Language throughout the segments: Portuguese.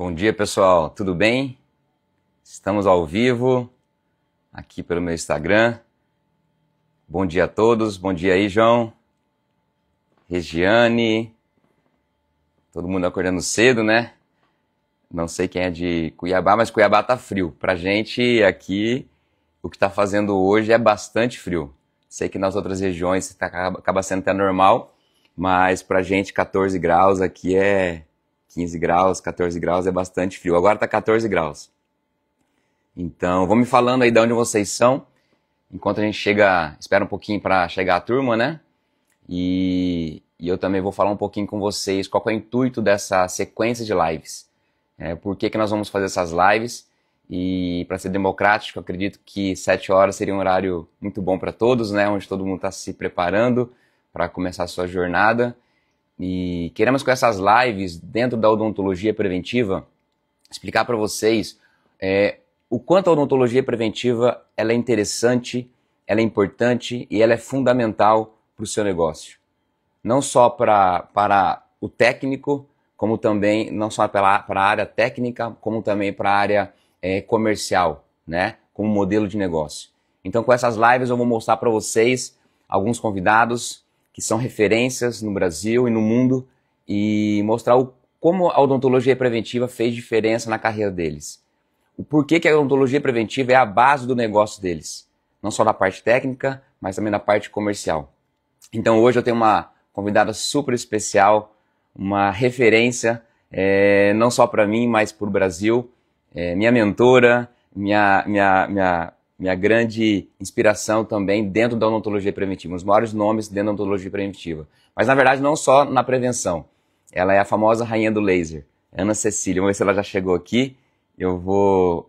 Bom dia, pessoal. Tudo bem? Estamos ao vivo aqui pelo meu Instagram. Bom dia a todos. Bom dia aí, João. Regiane. Todo mundo acordando cedo, né? Não sei quem é de Cuiabá, mas Cuiabá tá frio. Pra gente aqui, o que tá fazendo hoje é bastante frio. Sei que nas outras regiões acaba sendo até normal, mas pra gente 14 graus aqui é 15 graus, 14 graus é bastante frio. Agora tá 14 graus. Então, vão me falando aí de onde vocês são, enquanto a gente espera um pouquinho para chegar a turma, né? E eu também vou falar um pouquinho com vocês qual que é o intuito dessa sequência de lives. Por que nós vamos fazer essas lives? E para ser democrático, eu acredito que 7 horas seria um horário muito bom para todos, né? Onde todo mundo está se preparando para começar a sua jornada. E queremos com essas lives, dentro da odontologia preventiva, explicar para vocês o quanto a odontologia preventiva ela é interessante, ela é importante e ela é fundamental para o seu negócio. Não só para o técnico, como também, não só para a área técnica, como também para a área comercial, né? Como modelo de negócio. Então, com essas lives eu vou mostrar para vocês alguns convidados que são referências no Brasil e no mundo e mostrar como a odontologia preventiva fez diferença na carreira deles. O porquê que a odontologia preventiva é a base do negócio deles. Não só na parte técnica, mas também na parte comercial. Então hoje eu tenho uma convidada super especial, uma referência, não só para mim, mas para o Brasil. Minha mentora, minha grande inspiração também dentro da odontologia preventiva. Os maiores nomes dentro da odontologia preventiva. Mas na verdade não só na prevenção. Ela é a famosa rainha do laser, Ana Cecília. Vamos ver se ela já chegou aqui. Eu vou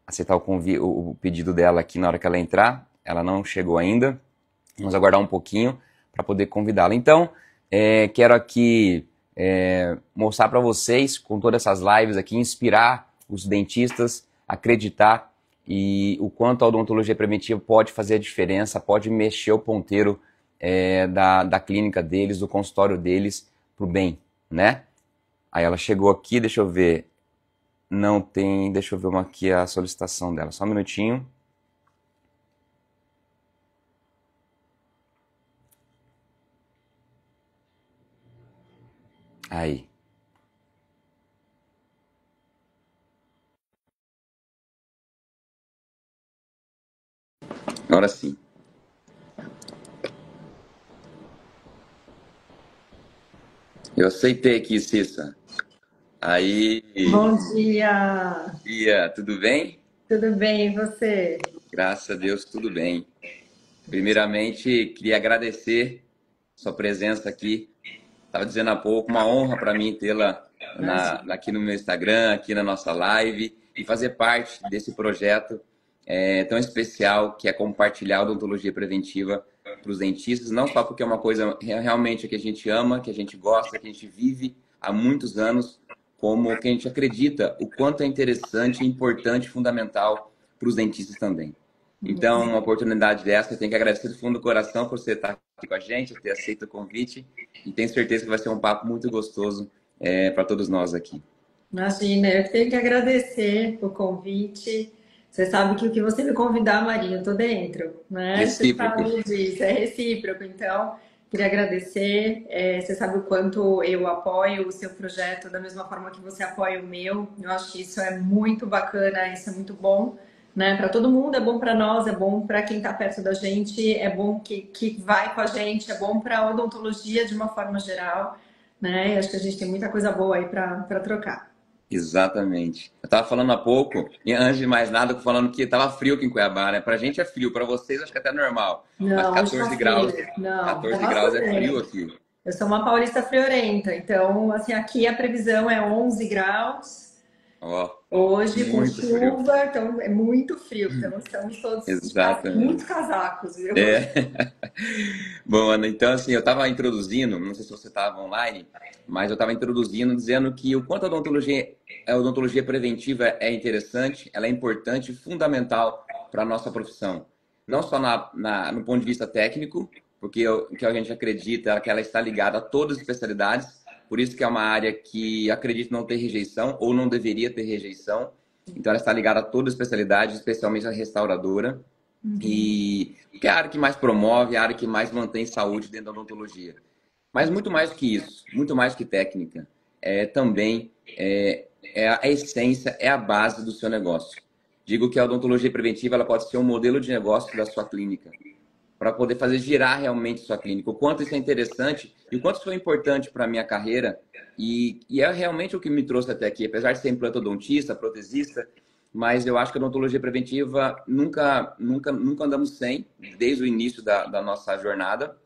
aceitar o pedido dela aqui na hora que ela entrar. Ela não chegou ainda. Vamos aguardar um pouquinho para poder convidá-la. Então, quero aqui mostrar para vocês, com todas essas lives aqui, inspirar os dentistas a acreditar e o quanto a odontologia preventiva pode fazer a diferença, pode mexer o ponteiro da clínica deles, do consultório deles, para o bem, né? Aí ela chegou aqui, deixa eu ver. Não tem, deixa eu ver aqui a solicitação dela, só um minutinho. Aí. Agora sim. Eu aceitei aqui, Cissa. Aí. Bom dia, Dia, tudo bem? tudo bem e você? Graças a Deus, tudo bem. Primeiramente, queria agradecer sua presença aqui. Estava dizendo há pouco, uma honra para mim tê-la Imagina. aqui no meu Instagram, aqui na nossa live, e fazer parte desse projeto tão especial que é compartilhar a odontologia preventiva para os dentistas, não só porque é uma coisa realmente que a gente ama, que a gente gosta, que a gente vive há muitos anos, como que a gente acredita o quanto é interessante, importante, fundamental para os dentistas também. Então, uma oportunidade dessa, eu tenho que agradecer do fundo do coração por você estar aqui com a gente, por ter aceito o convite, e tenho certeza que vai ser um papo muito gostoso para todos nós aqui. Imagina, eu que tenho que agradecer o convite. Você sabe que o que você me convidar, Marinha, eu tô dentro, né? Você Recíproco. sabe disso, é recíproco. Então, queria agradecer. Você sabe o quanto eu apoio o seu projeto da mesma forma que você apoia o meu. Eu acho que isso é muito bacana, isso é muito bom, né? Para todo mundo, é bom para nós, é bom para quem está perto da gente, é bom que vai com a gente, é bom para a odontologia de uma forma geral, né? E acho que a gente tem muita coisa boa aí para trocar. Exatamente. Eu estava falando há pouco, e antes de mais nada, falando que estava frio aqui em Cuiabá, né? Pra gente é frio, para vocês acho que até é normal. Mas Não, hoje tá 14 frio. graus, Não, tá 14 graus é frio bastante. aqui. Eu sou uma paulista friorenta, então, assim, aqui a previsão é 11 graus. Ó, Hoje com muito frio. chuva, então é muito frio. Então, estamos todos de muitos Exatamente. casacos, viu? É. Bom, Ana, então assim, eu estava introduzindo, não sei se você estava online, mas eu estava introduzindo dizendo que o quanto a odontologia preventiva é interessante, ela é importante e fundamental para a nossa profissão. Não só no ponto de vista técnico, porque o que a gente acredita é que ela está ligada a todas as especialidades, por isso que é uma área que acredito não ter rejeição, ou não deveria ter rejeição. Então, ela está ligada a toda a especialidade, especialmente a restauradora. E que é a área que mais promove, a área que mais mantém saúde dentro da odontologia. Mas muito mais que isso, muito mais que técnica, também é a essência, é a base do seu negócio. Digo que a odontologia preventiva ela pode ser um modelo de negócio da sua clínica, para poder fazer girar realmente sua clínica. O quanto isso é interessante e o quanto isso foi importante para a minha carreira e é realmente o que me trouxe até aqui. Apesar de ser implantodontista, protesista, mas eu acho que a odontologia preventiva nunca andamos sem, desde o início da nossa jornada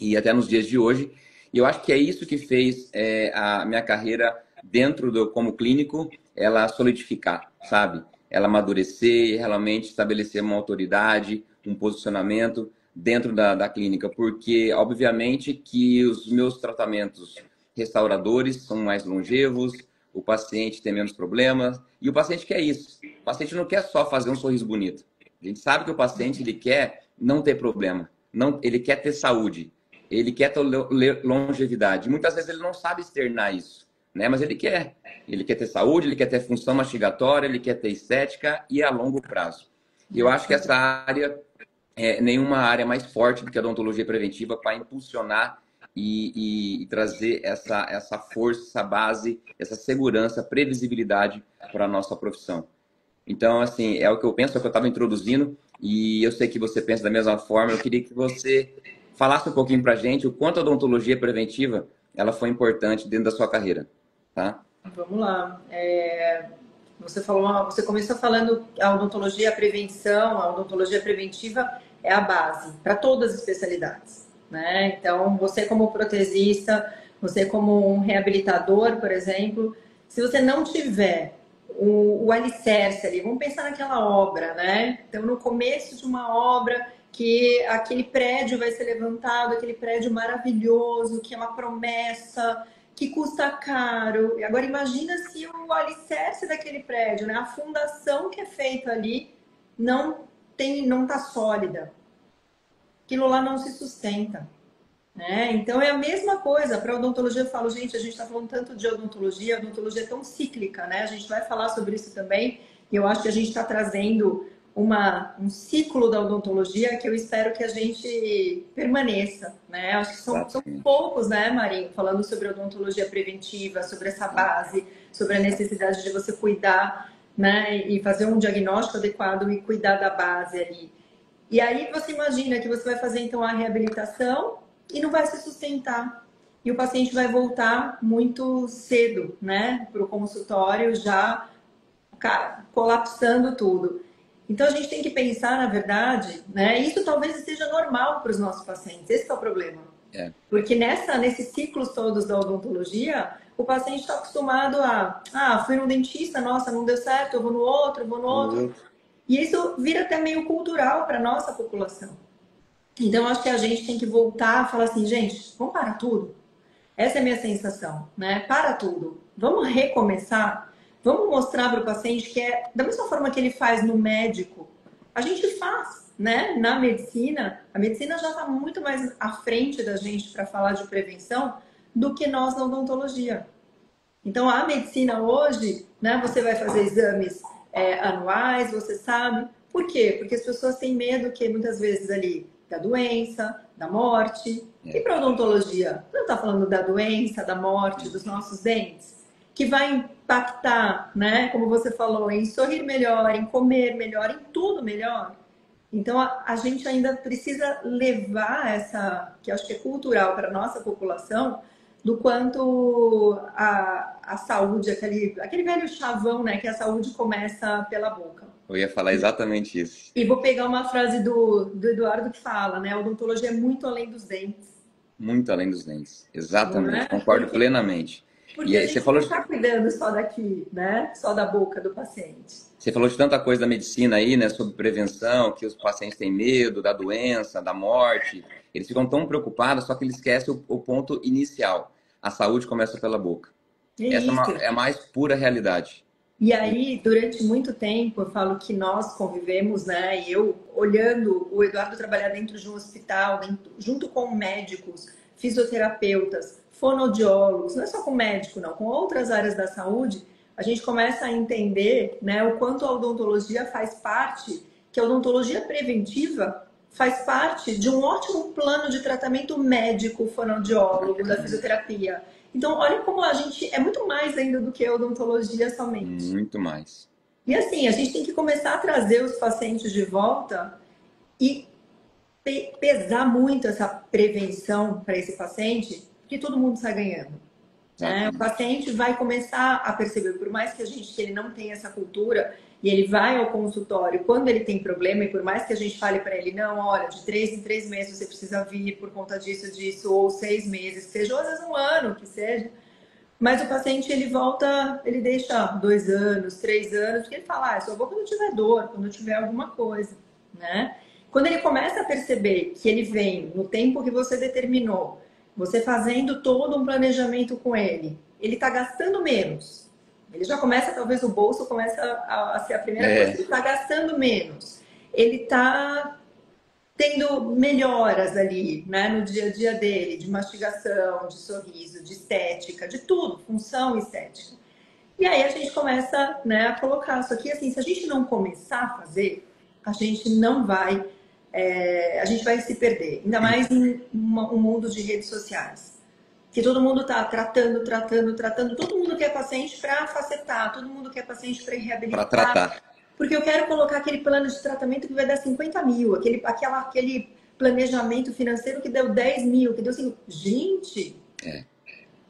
e até nos dias de hoje. E eu acho que é isso que fez a minha carreira dentro como clínico, ela solidificar, sabe? Ela amadurecer, realmente estabelecer uma autoridade, um posicionamento dentro da clínica, porque obviamente que os meus tratamentos restauradores são mais longevos, o paciente tem menos problemas e o paciente quer isso. O paciente não quer só fazer um sorriso bonito. A gente sabe que o paciente ele quer não ter problema, não, ele quer ter saúde, ele quer ter longevidade. Muitas vezes ele não sabe externar isso, né? Mas ele quer. Ele quer ter saúde, ele quer ter função mastigatória, ele quer ter estética e a longo prazo. E eu acho que essa área nenhuma área mais forte do que a odontologia preventiva para impulsionar e trazer essa força, essa base, essa segurança, previsibilidade para a nossa profissão. Então, assim, é o que eu penso, é o que eu estava introduzindo, e eu sei que você pensa da mesma forma. Eu queria que você falasse um pouquinho para a gente o quanto a odontologia preventiva ela foi importante dentro da sua carreira, tá? Vamos lá. Você começou falando a odontologia, a prevenção, a odontologia preventiva é a base para todas as especialidades, né? Então, você como protesista, você como um reabilitador, por exemplo, se você não tiver o alicerce ali, vamos pensar naquela obra, né? Então, no começo de uma obra que aquele prédio vai ser levantado, aquele prédio maravilhoso, que é uma promessa, que custa caro. E agora imagina se o alicerce daquele prédio, né, a fundação que é feita ali não está sólida. Aquilo lá não se sustenta, né? Então é a mesma coisa para a odontologia. Eu falo, gente, a gente está falando tanto de odontologia, a odontologia é tão cíclica, né? A gente vai falar sobre isso também. E eu acho que a gente está trazendo um ciclo da odontologia que eu espero que a gente permaneça, né? Acho que são poucos, né, Marinho, falando sobre odontologia preventiva, sobre essa base, sobre a necessidade de você cuidar, né, e fazer um diagnóstico adequado e cuidar da base ali. E aí você imagina que você vai fazer então a reabilitação e não vai se sustentar. E o paciente vai voltar muito cedo, né, para o consultório já colapsando tudo. Então, a gente tem que pensar, na verdade, né? Isso talvez seja normal para os nossos pacientes. Esse é o problema. Porque nesses ciclos todos da odontologia, o paciente está acostumado fui no dentista, nossa, não deu certo, eu vou no outro, eu vou no outro. E isso vira até meio cultural para a nossa população. Então, acho que a gente tem que voltar a falar assim, gente, vamos parar tudo. Essa é a minha sensação, né? Para tudo. Vamos recomeçar. Vamos mostrar para o paciente que da mesma forma que ele faz no médico, a gente faz, né? Na medicina, a medicina já está muito mais à frente da gente para falar de prevenção do que nós na odontologia. Então, a medicina hoje, né? Você vai fazer exames anuais, você sabe. Por quê? Porque as pessoas têm medo que muitas vezes ali da doença, da morte. E para odontologia, não está falando da doença, da morte, dos nossos dentes? Que vai impactar, né? Como você falou, em sorrir melhor, em comer melhor, em tudo melhor. Então, a gente ainda precisa levar que eu acho que é cultural para a nossa população, do quanto a saúde, aquele velho chavão, né? Que a saúde começa pela boca. Eu ia falar exatamente isso. E vou pegar uma frase do Eduardo que fala, né? A odontologia é muito além dos dentes. Muito além dos dentes. Exatamente. Concordo plenamente. Porque a gente não está cuidando só daqui, né? Só da boca do paciente. Você falou de tanta coisa da medicina aí, né? Sobre prevenção, que os pacientes têm medo da doença, da morte. Eles ficam tão preocupados, só que eles esquecem o ponto inicial. A saúde começa pela boca. Essa é a mais pura realidade. E aí, durante muito tempo, eu falo que nós convivemos, né? E eu, olhando o Eduardo trabalhar dentro de um hospital, junto com médicos, fisioterapeutas, fonoaudiólogos, não é só com médico, não, com outras áreas da saúde, a gente começa a entender, né, o quanto a odontologia faz parte, que a odontologia preventiva faz parte de um ótimo plano de tratamento médico, fonoaudiólogo, da fisioterapia. Então, olha como a gente é muito mais ainda do que odontologia somente. Muito mais. E assim, a gente tem que começar a trazer os pacientes de volta e pesar muito essa prevenção para esse paciente, porque todo mundo está ganhando. Né? O Exatamente. paciente vai começar a perceber, por mais que ele não tenha essa cultura, e ele vai ao consultório quando ele tem problema, e por mais que a gente fale para ele, não, olha, de 3 em 3 meses você precisa vir por conta disso, disso, ou 6 meses, que seja, ou às vezes um ano, que seja. Mas o paciente, ele volta, ele deixa 2 anos, 3 anos, porque ele fala, só vou quando tiver dor, quando tiver alguma coisa, né? Quando ele começa a perceber que ele vem no tempo que você determinou, você fazendo todo um planejamento com ele está gastando menos. Ele já começa, talvez o bolso começa a ser a primeira coisa. Ele está gastando menos. Ele está tendo melhoras ali, né, no dia a dia dele, de mastigação, de sorriso, de estética, de tudo, função estética. E aí a gente começa, né, a colocar. Só que assim, se a gente não começar a fazer, a gente não vai, a gente vai se perder. Ainda mais em um mundo de redes sociais. Que todo mundo está tratando, todo mundo quer paciente para facetar, todo mundo quer paciente para Para reabilitar. tratar. Porque eu quero colocar aquele plano de tratamento que vai dar 50 mil, aquele planejamento financeiro que deu 10 mil, que deu assim, gente,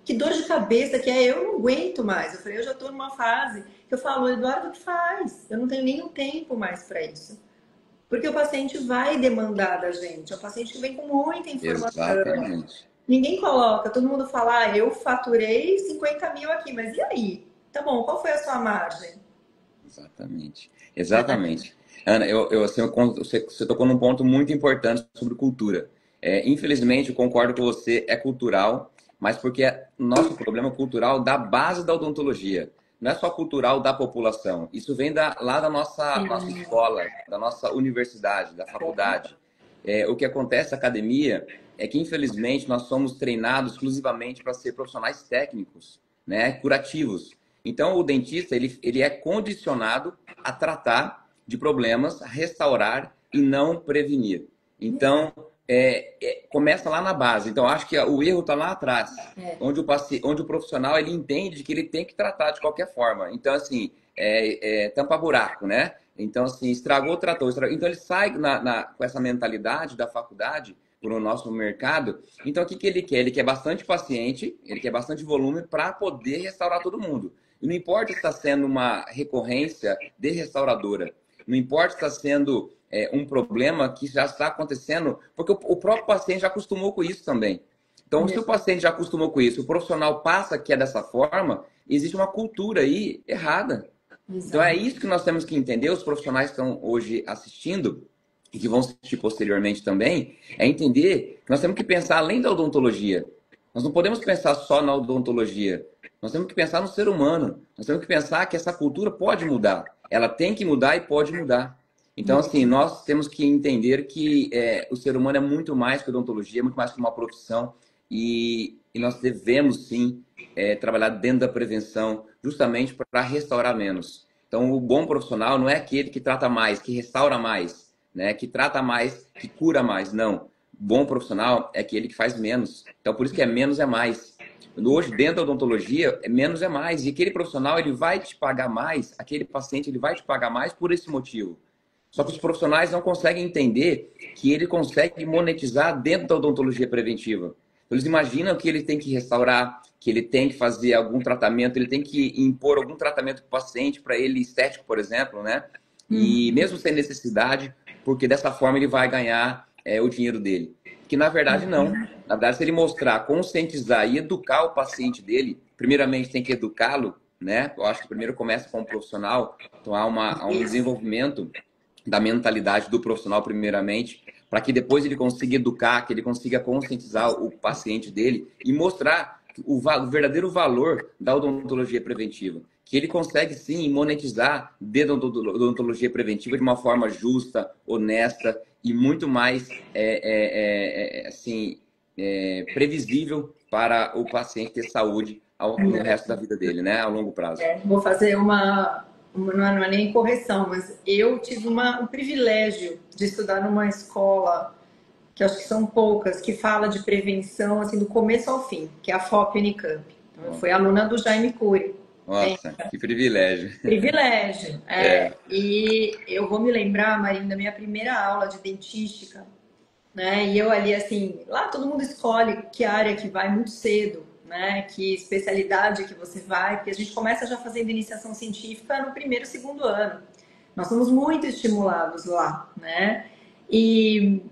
que dor de cabeça que é, eu não aguento mais. Eu falei, eu já estou numa fase que eu falo, Eduardo, o que faz? Eu não tenho nenhum tempo mais para isso. Porque o paciente vai demandar da gente, é um paciente que vem com muita informação. Exatamente. Ninguém coloca, todo mundo fala, eu faturei 50 mil aqui, mas e aí? Tá bom, qual foi a sua margem? Exatamente. Exatamente. Ana, você tocou num ponto muito importante sobre cultura. Infelizmente, eu concordo com você, é cultural, mas porque nosso problema é cultural da base da odontologia. Não é só cultural da população. Isso vem lá da nossa escola, da nossa universidade, da faculdade. O que acontece na academia é que, infelizmente, nós somos treinados exclusivamente para ser profissionais técnicos, né, curativos. Então, o dentista ele é condicionado a tratar de problemas, a restaurar e não prevenir. Então, começa lá na base. Então, acho que o erro está lá atrás, onde o profissional ele entende que ele tem que tratar de qualquer forma. Então, assim, tampa buraco, né? Então, assim, estragou, tratou. Estragou. Então, ele sai com essa mentalidade da faculdade para o nosso mercado. Então, o que ele quer? Ele quer bastante paciente, ele quer bastante volume para poder restaurar todo mundo. E não importa se está sendo uma recorrência de restauradora, não importa se está sendo um problema que já está acontecendo, porque o próprio paciente já acostumou com isso também. Então, se o paciente já acostumou com isso, o profissional passa que é dessa forma, existe uma cultura aí errada. Exato. Então, é isso que nós temos que entender, os profissionais que estão hoje assistindo, e que vão assistir posteriormente também, é entender que nós temos que pensar além da odontologia. Nós não podemos pensar só na odontologia. Nós temos que pensar no ser humano. Nós temos que pensar que essa cultura pode mudar. Ela tem que mudar e pode mudar. Então, assim, nós temos que entender que o ser humano é muito mais que odontologia, é muito mais que uma profissão. E nós devemos, sim, trabalhar dentro da prevenção, justamente para restaurar menos. Então, o bom profissional não é aquele que trata mais, que restaura mais, né? Que trata mais, que cura mais. Não. Bom profissional é aquele que faz menos. Então, por isso que menos é mais. Hoje, dentro da odontologia, menos é mais. E aquele profissional, ele vai te pagar mais, aquele paciente, ele vai te pagar mais por esse motivo. Só que os profissionais não conseguem entender que ele consegue monetizar dentro da odontologia preventiva. Eles imaginam que ele tem que restaurar, que ele tem que fazer algum tratamento, ele tem que impor algum tratamento para o paciente, para ele estético, por exemplo, né? E mesmo sem necessidade, porque dessa forma ele vai ganhar o dinheiro dele. Que na verdade não. Na verdade, se ele mostrar, conscientizar e educar o paciente dele, primeiramente tem que educá-lo, né? Eu acho que primeiro começa com o profissional, então há um desenvolvimento da mentalidade do profissional primeiramente, para que depois ele consiga educar, que ele consiga conscientizar o paciente dele e mostrar o verdadeiro valor da odontologia preventiva. Que ele consegue sim monetizar dentro da odontologia preventiva de uma forma justa, honesta e muito mais assim, previsível para o paciente ter saúde no resto da vida dele, né? A longo prazo. Vou fazer não é nem correção, mas eu tive um privilégio de estudar numa escola, que acho que são poucas, que fala de prevenção, assim, do começo ao fim, que é a FOP Unicamp. Então, eu fui aluna do Jaime Cury. Nossa, que privilégio. Privilégio. E eu vou me lembrar, Marina, da minha primeira aula de dentística, né? E eu ali, assim, lá todo mundo escolhe que área que vai muito cedo, né? Que especialidade que você vai, porque a gente começa já fazendo iniciação científica no primeiro, segundo ano. Nós somos muito estimulados lá, né? E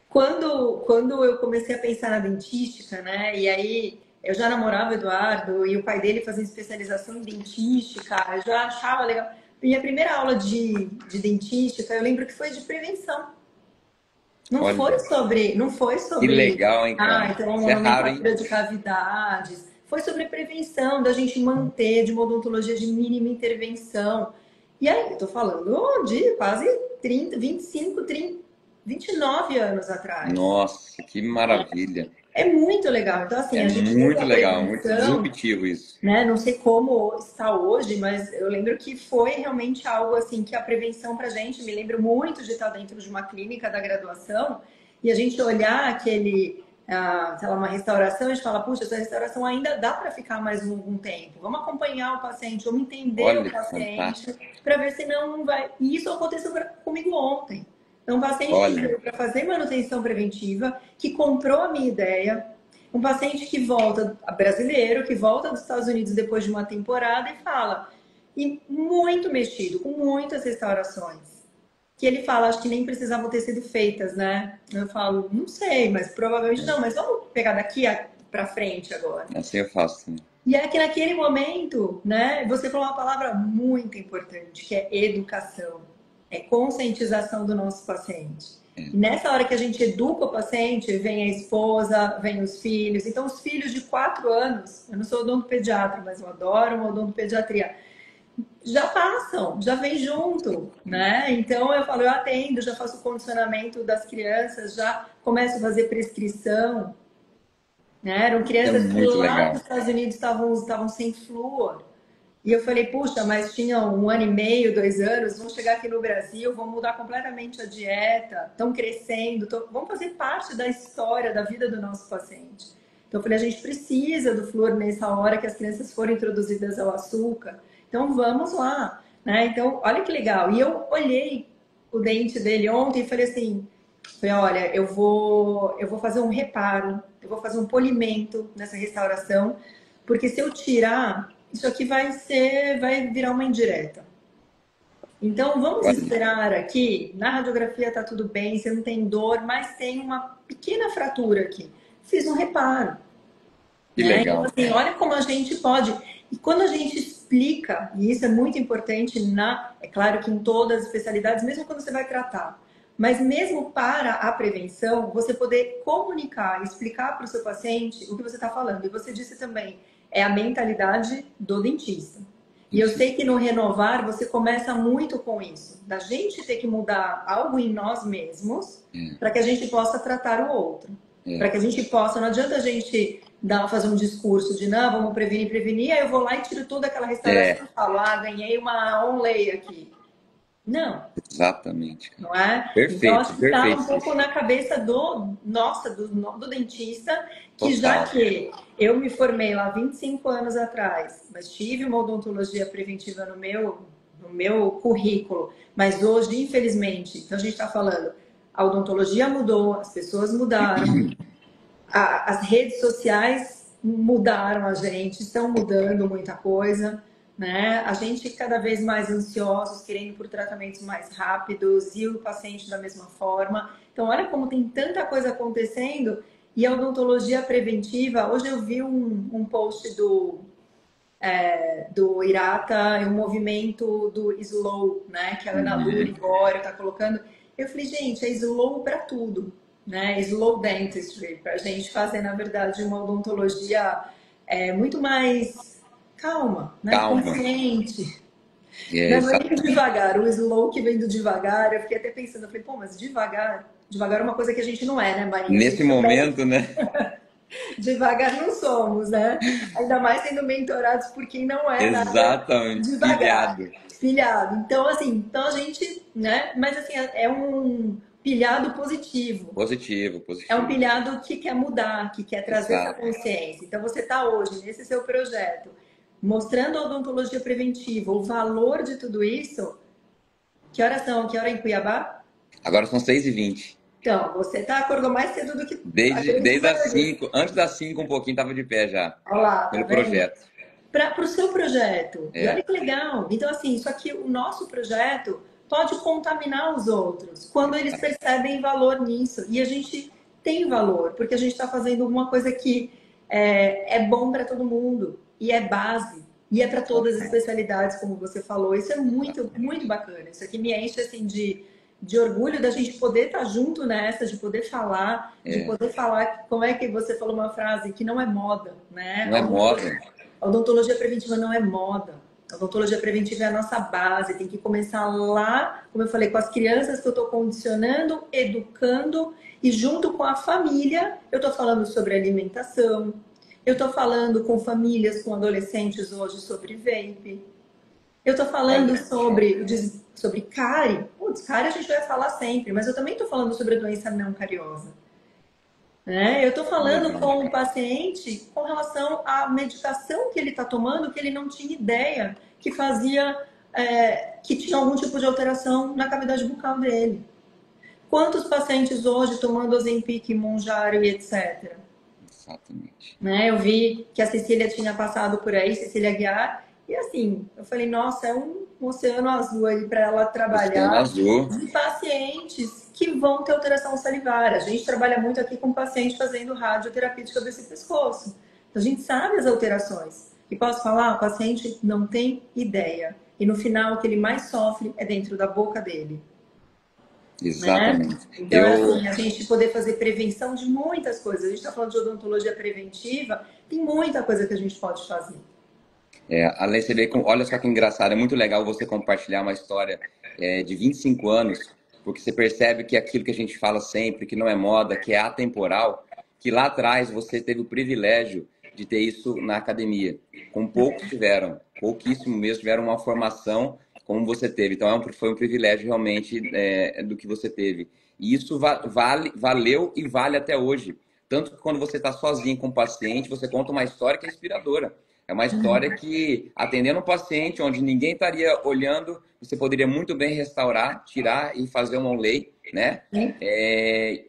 quando eu comecei a pensar na dentística, né? E aí eu já namorava o Eduardo e o pai dele fazia especialização em dentística, eu já achava legal. Minha primeira aula de dentística, eu lembro que foi de prevenção. Não foi Que sobre, legal, hein, cara? então, Isso é raro, hein? nomenclatura de cavidades. Foi sobre prevenção, da gente manter de uma odontologia de mínima intervenção. E aí, eu tô falando de quase 30, 25, 30, 29 anos atrás. Nossa, que maravilha. É muito legal. Então, assim, É a gente muito usa a legal, muito prevenção, disruptivo isso. né? Não sei como está hoje, mas eu lembro que foi realmente algo assim que a prevenção pra gente, me lembro muito de estar dentro de uma clínica da graduação e a gente olhar sei lá, uma restauração, a gente fala, puxa, essa restauração ainda dá para ficar mais um tempo. Vamos acompanhar o paciente, vamos entender Olha o que paciente fantástico. para ver se não vai. E isso aconteceu comigo ontem. Então, um paciente que Olha, veio para fazer manutenção preventiva, que comprou a minha ideia, um paciente que volta, brasileiro, que volta dos Estados Unidos depois de uma temporada e fala, e muito mexido, com muitas restaurações, que ele fala, acho que nem precisavam ter sido feitas, né? Eu falo, não sei, mas provavelmente não, mas vamos pegar daqui para frente agora. assim eu faço também. E é que naquele momento, né, você falou uma palavra muito importante, que é educação, é conscientização do nosso paciente. E nessa hora que a gente educa o paciente, vem a esposa, vem os filhos. Então, os filhos de 4 anos, eu não sou odontopediatra, mas eu adoro uma odontopediatria, já passam, já vem junto, né? Então, eu falo, eu atendo, já faço o condicionamento das crianças, já começo a fazer prescrição, né? Eram crianças que muito lá legal. nos Estados Unidos estavam sem flúor. E eu falei, puxa, mas tinham 1 ano e meio, 2 anos, vão chegar aqui no Brasil, vão mudar completamente a dieta, estão crescendo, vão fazer parte da história, da vida do nosso paciente. Então eu falei, a gente precisa do flúor nessa hora que as crianças foram introduzidas ao açúcar. Então vamos lá, né? Então, olha que legal. E eu olhei o dente dele ontem e falei assim, olha, eu vou fazer um reparo, eu vou fazer um polimento nessa restauração, porque se eu tirar, isso aqui vai virar uma indireta. Então, vamos esperar aqui. Na radiografia tá tudo bem, você não tem dor, mas tem uma pequena fratura aqui. Fiz um reparo. Que legal. Então, assim, olha como a gente pode. E quando a gente explica, e isso é muito importante, é claro que em todas as especialidades, mesmo quando você vai tratar, mas mesmo para a prevenção, você poder comunicar, explicar para o seu paciente o que você está falando. E você disse também, é a mentalidade do dentista. E eu sei que no Renovar você começa muito com isso, da gente ter que mudar algo em nós mesmos para que a gente possa tratar o outro. Para que a gente possa, não adianta a gente fazer um discurso de não, vamos prevenir, aí eu vou lá e tiro toda aquela restauração e falo, ganhei uma onlay aqui. Não. Exatamente. Não é? Perfeito, então, acho que está perfeito. um pouco na cabeça do dentista, que Total. já que eu me formei lá 25 anos atrás, mas tive uma odontologia preventiva no meu currículo, mas hoje, infelizmente, então a gente está falando, a odontologia mudou, as pessoas mudaram, as redes sociais mudaram a gente, estão mudando muita coisa, né? A gente cada vez mais ansiosos, querendo por tratamentos mais rápidos e o paciente da mesma forma. Então, olha como tem tanta coisa acontecendo e a odontologia preventiva. Hoje eu vi um post do Irata, um movimento do Slow, né? Que a Ana Lu Libório está colocando. Eu falei, gente, é Slow para tudo, né? Slow Dentistry, para a gente fazer, na verdade, uma odontologia muito mais calma, né? Consciente. Não é nem devagar, o slow que vem do devagar, eu fiquei até pensando, eu falei, pô, mas devagar é uma coisa que a gente não é, né, Maria? Nesse momento, né? Devagar não somos, né? Ainda mais sendo mentorados por quem não é nada Exatamente, devagar, pilhado. pilhado. Então, assim, então a gente, né? Mas assim, é um pilhado positivo. Positivo, É um positivo. pilhado que quer mudar, que quer trazer essa Exato. consciência. Então, você está hoje nesse seu projeto, mostrando a odontologia preventiva, o valor de tudo isso. Que horas são? Que hora é em Cuiabá? Agora são 6h20. Então, você acordou mais cedo do que a grande Desde as maioria. 5, antes das 5 um pouquinho tava de pé já, Olha lá, tá pelo vendo? projeto. Para o seu projeto. E olha É, que legal. Então, assim, só que o nosso projeto pode contaminar os outros quando eles percebem valor nisso. E a gente tem valor, porque a gente está fazendo alguma coisa que é bom para todo mundo e é base. E é para todas as exatamente, especialidades, como você falou. Isso é muito, exatamente. muito bacana. Isso aqui me enche assim de orgulho da gente poder estar junto nessa, de É, poder falar, como é que você falou uma frase que não é moda, né? não é moda. A odontologia preventiva não é moda. A odontologia preventiva é a nossa base. Tem que começar lá, como eu falei, com as crianças que eu estou condicionando, educando, e junto com a família, eu estou falando sobre alimentação, eu estou falando com famílias, com adolescentes hoje sobre vape, eu estou falando Olha só. sobre cárie. Putz, cárie a gente vai falar sempre, mas eu também estou falando sobre a doença não cariosa. Né? Eu estou falando Legal. com o paciente com relação à medicação que ele está tomando, que ele não tinha ideia que fazia, que tinha algum tipo de alteração na cavidade bucal dele. Quantos pacientes hoje tomando Ozempic, Mounjaro e etc. Exatamente. Né? Eu vi que a Cecília tinha passado por aí, Cecília Guiar, e assim, eu falei, nossa, é um oceano azul aí para ela Oceano trabalhar Azul. de pacientes que vão ter alteração salivar. A gente trabalha muito aqui com paciente fazendo radioterapia de cabeça e pescoço. Então a gente sabe as alterações. E posso falar, o paciente não tem ideia. E no final, o que ele mais sofre é dentro da boca dele, né? Exatamente. Então, é Eu, assim, a gente poder fazer prevenção de muitas coisas. A gente está falando de odontologia preventiva, tem muita coisa que a gente pode fazer. além de você ver, olha só que engraçado, é muito legal você compartilhar uma história de 25 anos, porque você percebe que aquilo que a gente fala sempre, que não é moda, que é atemporal, que lá atrás você teve o privilégio de ter isso na academia. Com poucos tiveram, pouquíssimo mesmo tiveram uma formação como você teve. Então foi um privilégio realmente do que você teve. E isso valeu e vale até hoje. Tanto que quando você está sozinho com o paciente, você conta uma história que é inspiradora. É uma história que, atendendo um paciente onde ninguém estaria olhando, você poderia muito bem restaurar, tirar e fazer um on-lay, né?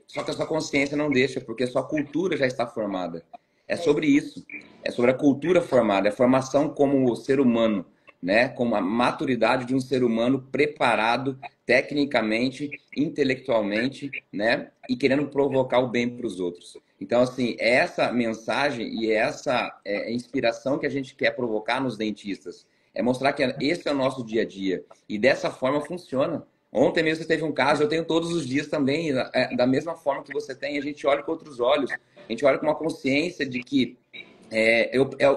Só que a sua consciência não deixa, porque a sua cultura já está formada. É sobre isso. É sobre a cultura formada, é a formação como ser humano, né? Como a maturidade de um ser humano preparado tecnicamente, intelectualmente, né? E querendo provocar o bem para os outros. Então, assim, é essa mensagem e essa inspiração que a gente quer provocar nos dentistas. É mostrar que esse é o nosso dia a dia. E dessa forma funciona. Ontem mesmo você teve um caso, eu tenho todos os dias também, da mesma forma que você tem, a gente olha com outros olhos, a gente olha com uma consciência de que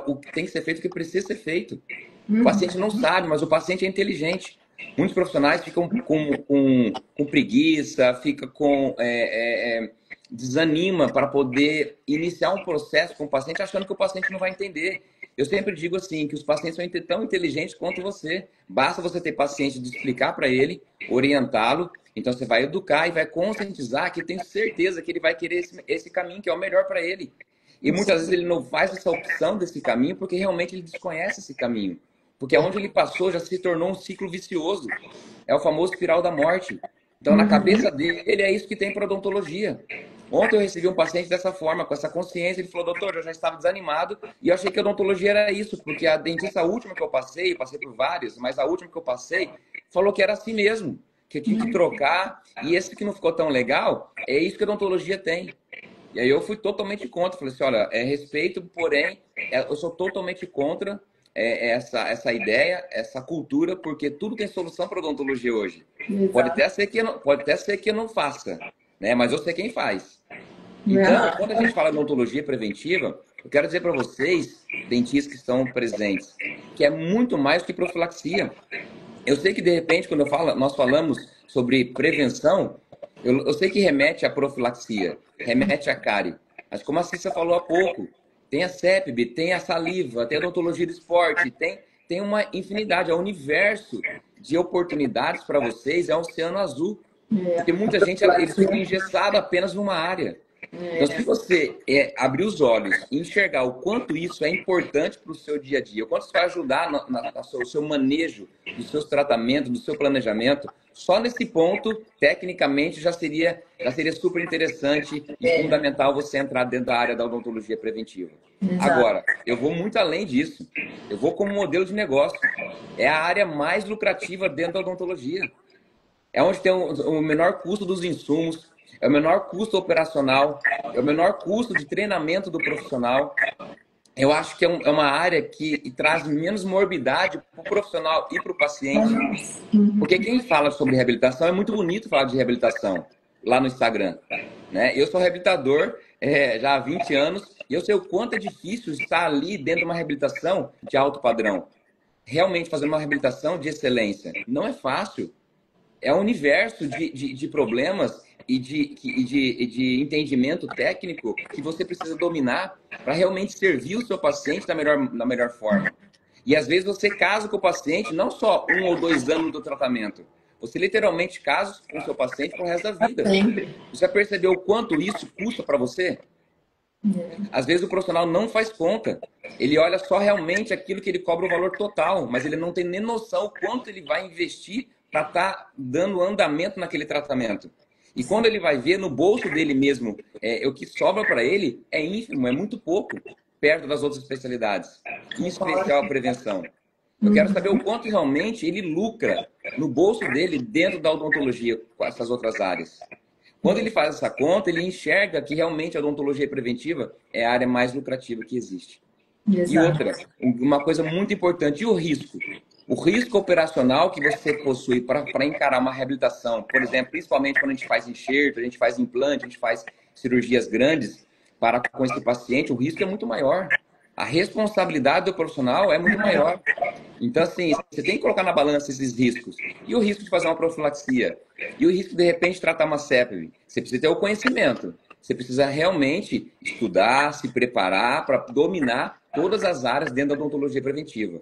o que tem que ser feito, o que precisa ser feito. O paciente não sabe, mas o paciente é inteligente. Muitos profissionais ficam com preguiça, fica desanima para poder iniciar um processo com o paciente, achando que o paciente não vai entender. Eu sempre digo assim, que os pacientes são tão inteligentes quanto você. Basta você ter paciência de explicar para ele, orientá-lo. Então você vai educar e vai conscientizar que tenho certeza que ele vai querer esse caminho que é o melhor para ele. E muitas vezes ele não faz essa opção desse caminho porque realmente ele desconhece esse caminho. Porque onde ele passou já se tornou um ciclo vicioso. É o famoso espiral da morte. Então, na cabeça dele, é isso que tem para odontologia. Ontem eu recebi um paciente dessa forma, com essa consciência. Ele falou, doutor, eu já estava desanimado e eu achei que a odontologia era isso, porque a dentista última que eu passei por várias, mas a última que eu passei, falou que era assim mesmo, que eu tinha que trocar. E esse que não ficou tão legal, é isso que a odontologia tem. E aí eu fui totalmente contra. Falei assim, olha, respeito, porém, eu sou totalmente contra essa ideia, essa cultura, porque tudo tem solução para odontologia hoje. Pode Exato. até ser que eu não faça, né? Mas eu sei quem faz. Então, Aham. quando a gente fala de odontologia preventiva, eu quero dizer para vocês, dentistas que estão presentes, que é muito mais que profilaxia. Eu sei que, de repente, quando nós falamos sobre prevenção, eu sei que remete à profilaxia, remete à cárie. Mas como a Cissa falou há pouco, tem a CEPB, tem a saliva, tem a odontologia do esporte, tem uma infinidade, é um universo de oportunidades para vocês, é um oceano azul. Porque muita gente eles ficam engessados apenas numa área. Então, se você abrir os olhos e enxergar o quanto isso é importante para o seu dia a dia, o quanto isso vai ajudar no seu manejo dos seus tratamentos, do seu planejamento, só nesse ponto, tecnicamente, já seria super interessante e fundamental você entrar dentro da área da odontologia preventiva. Agora, eu vou muito além disso. Eu vou como modelo de negócio. É a área mais lucrativa dentro da odontologia. É onde tem o menor custo dos insumos, é o menor custo operacional, é o menor custo de treinamento do profissional. Eu acho que é uma área que traz menos morbidade para o profissional e para o paciente. Porque quem fala sobre reabilitação, é muito bonito falar de reabilitação lá no Instagram, né? Eu sou reabilitador já há 20 anos e eu sei o quanto é difícil estar ali dentro de uma reabilitação de alto padrão. Realmente fazendo uma reabilitação de excelência. Não é fácil. É um universo de problemas e de entendimento técnico que você precisa dominar para realmente servir o seu paciente da melhor forma. E às vezes você casa com o paciente não só 1 ou 2 anos do tratamento, você literalmente casa com o seu paciente pro resto da vida. Você já percebeu o quanto isso custa para você? Às vezes o profissional não faz conta. Ele olha só realmente aquilo que ele cobra o valor total, mas ele não tem nem noção o quanto ele vai investir para estar dando andamento naquele tratamento. E quando ele vai ver no bolso dele mesmo, o que sobra para ele é ínfimo, é muito pouco, perto das outras especialidades, em especial a prevenção. Eu quero saber o quanto realmente ele lucra no bolso dele dentro da odontologia com essas outras áreas. Quando ele faz essa conta, ele enxerga que realmente a odontologia preventiva é a área mais lucrativa que existe. Exato. E outra, uma coisa muito importante, e o risco? O risco operacional que você possui para encarar uma reabilitação, por exemplo, principalmente quando a gente faz enxerto, a gente faz implante, a gente faz cirurgias grandes com esse paciente, o risco é muito maior. A responsabilidade do profissional é muito maior. Então, assim, você tem que colocar na balança esses riscos. E o risco de fazer uma profilaxia? E o risco de repente tratar uma sepse? Você precisa ter o conhecimento. Você precisa realmente estudar, se preparar para dominar todas as áreas dentro da odontologia preventiva.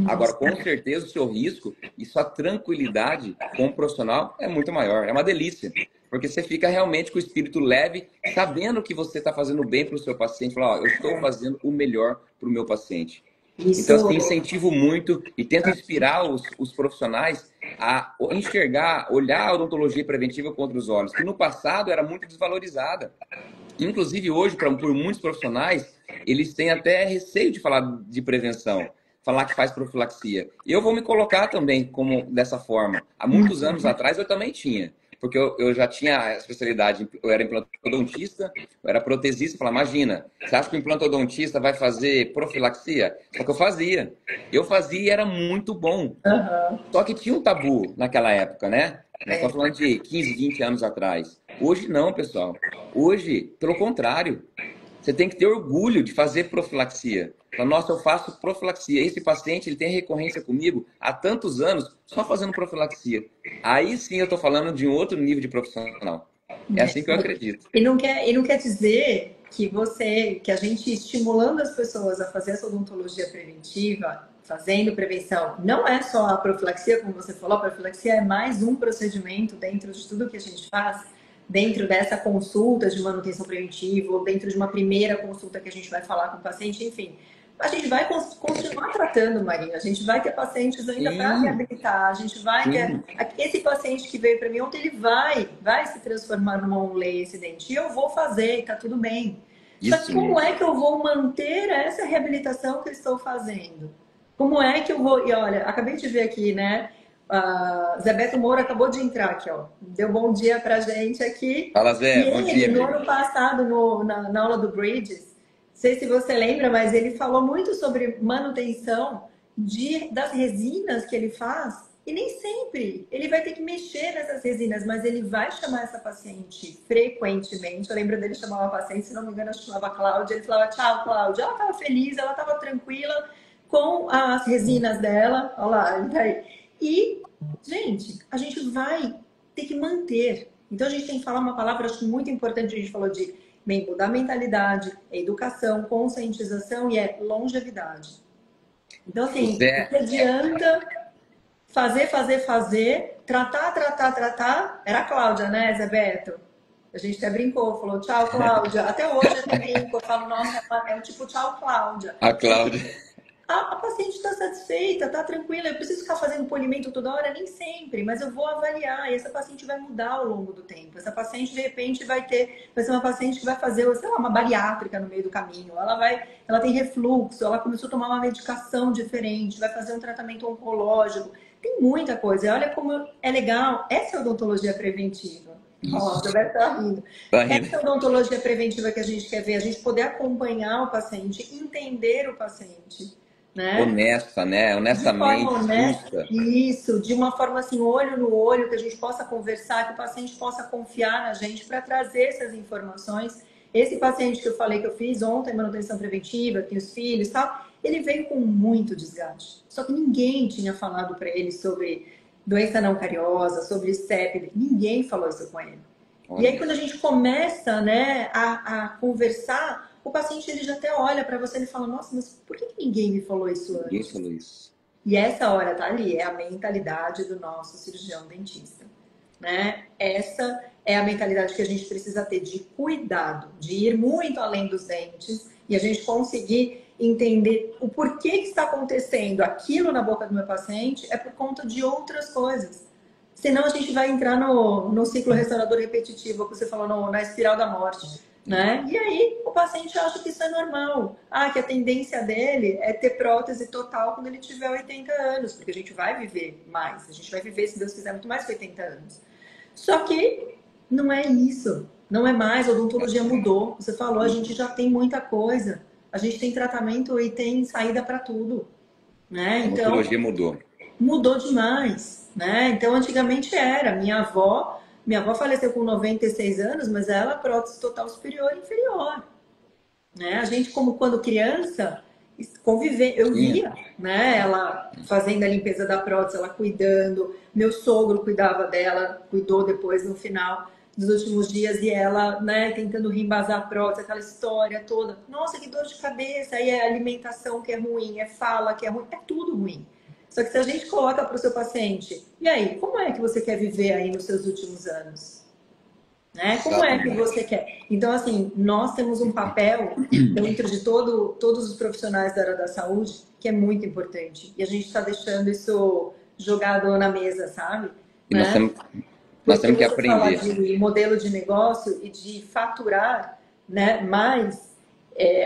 Agora, com certeza, o seu risco e sua tranquilidade como profissional é muito maior. É uma delícia. Porque você fica realmente com o espírito leve, sabendo que você está fazendo bem para o seu paciente. Falar, eu estou fazendo o melhor para o meu paciente. Isso... Então, assim, incentivo muito e tento inspirar os profissionais a enxergar, olhar a odontologia preventiva com outros olhos, que no passado era muito desvalorizada. Inclusive, hoje, por muitos profissionais, eles têm até receio de falar de prevenção, falar que faz profilaxia. E eu vou me colocar também como dessa forma. Há muitos anos atrás, eu também tinha. Porque eu já tinha a especialidade, eu era implantodontista, eu era protesista, falava, imagina, você acha que o implantodontista vai fazer profilaxia? Só que eu fazia. Eu fazia e era muito bom. Só que tinha um tabu naquela época, né? Nós estamos falando de 15, 20 anos atrás. Hoje não, pessoal. Hoje, pelo contrário, você tem que ter orgulho de fazer profilaxia. Fala, nossa, eu faço profilaxia. Esse paciente ele tem recorrência comigo há tantos anos só fazendo profilaxia. Aí sim eu estou falando de um outro nível de profissional. É assim que eu acredito. E não quer dizer que a gente estimulando as pessoas a fazer essa odontologia preventiva, fazendo prevenção, não é só a profilaxia, como você falou, a profilaxia é mais um procedimento dentro de tudo que a gente faz, dentro dessa consulta de manutenção preventiva, ou dentro de uma primeira consulta que a gente vai falar com o paciente, enfim. A gente vai continuar tratando, Marinha. A gente vai ter pacientes ainda para reabilitar. A gente vai ter... Esse paciente que veio para mim ontem, ele vai se transformar numa onlay esse dente. E eu vou fazer, tá tudo bem. Só que como é que eu vou manter essa reabilitação que eu estou fazendo? Como é que eu vou... E olha, acabei de ver aqui, né? Zé Beto Moura acabou de entrar aqui, ó. Deu bom dia pra gente aqui. Fala, Zé, bom dia. No ano passado, na aula do Bridges, não sei se você lembra, mas ele falou muito sobre manutenção das resinas que ele faz. E nem sempre ele vai ter que mexer nessas resinas, mas ele vai chamar essa paciente frequentemente. Eu lembro dele chamar uma paciente, se não me engano, ela chamava Cláudia. Ele falava, tchau, Cláudia. Ela estava feliz, ela estava tranquila com as resinas dela. Olha lá, ele tá aí. E, gente, a gente vai ter que manter. Então, a gente tem que falar uma palavra, acho muito importante, a gente falou de Bem, mudar a mentalidade, é educação, conscientização e é longevidade. Então, assim, o Zé, que adianta fazer, tratar? Era a Cláudia, né, Zé Beto? A gente até brincou, falou tchau, Cláudia. Até hoje eu brinco, eu falo, nossa, é o tipo tchau, Cláudia. a Só que Cláudia. a paciente está satisfeita, está tranquila. Eu preciso ficar fazendo polimento toda hora? Nem sempre, mas eu vou avaliar. E essa paciente vai mudar ao longo do tempo. Essa paciente, de repente, vai ser uma paciente que vai fazer, sei lá, uma bariátrica no meio do caminho. Ela tem refluxo, ela começou a tomar uma medicação diferente, vai fazer um tratamento oncológico. Tem muita coisa. E olha como é legal. Essa é a odontologia preventiva. Ó, você vai estar rindo. Tá rindo. Essa é a odontologia preventiva que a gente quer ver, a gente poder acompanhar o paciente, entender o paciente, né? Honesta, né? De forma Honestamente, honesta, justa. isso, de uma forma assim, olho no olho, que a gente possa conversar, que o paciente possa confiar na gente para trazer essas informações. Esse paciente que eu falei que eu fiz ontem, manutenção preventiva, que tem os filhos e tal, ele veio com muito desgaste. Só que ninguém tinha falado para ele sobre doença não cariosa, sobre CEP, ninguém falou isso com ele. E aí, quando a gente começa, né, a conversar, o paciente ele já até olha para você e fala: Nossa, mas por que ninguém me falou isso Ninguém antes? falou isso. E essa hora tá ali, é a mentalidade do nosso cirurgião dentista, né? Essa é a mentalidade que a gente precisa ter de cuidado, de ir muito além dos dentes e a gente conseguir entender o porquê que está acontecendo aquilo na boca do meu paciente é por conta de outras coisas. Senão a gente vai entrar no ciclo restaurador repetitivo, que você falou, na espiral da morte, né? E aí o paciente acha que isso é normal. Ah, que a tendência dele é ter prótese total quando ele tiver 80 anos, porque a gente vai viver mais. A gente vai viver, se Deus quiser, muito mais que 80 anos. Só que não é isso. Não é mais, a odontologia mudou. Você falou, a gente já tem muita coisa. A gente tem tratamento e tem saída para tudo, né? A Então, odontologia mudou. mudou demais, né? Então, antigamente era. Minha avó faleceu com 96 anos, mas ela prótese total superior e inferior, né? A gente, como quando criança, eu via, né? Ela fazendo a limpeza da prótese, ela cuidando. Meu sogro cuidava dela, cuidou depois no final dos últimos dias e ela, né, tentando reembasar a prótese, aquela história toda. Nossa, que dor de cabeça! Aí é alimentação que é ruim, é fala que é ruim, é tudo ruim. Só que se a gente coloca para o seu paciente, e aí, como é que você quer viver aí nos seus últimos anos? Né? Como é que você quer? Então, assim, nós temos um papel dentro de todos os profissionais da área da saúde que é muito importante. E a gente está deixando isso jogado na mesa, sabe? E Né? nós temos que Porque você fala aprender. de modelo de negócio e de faturar, né, mais,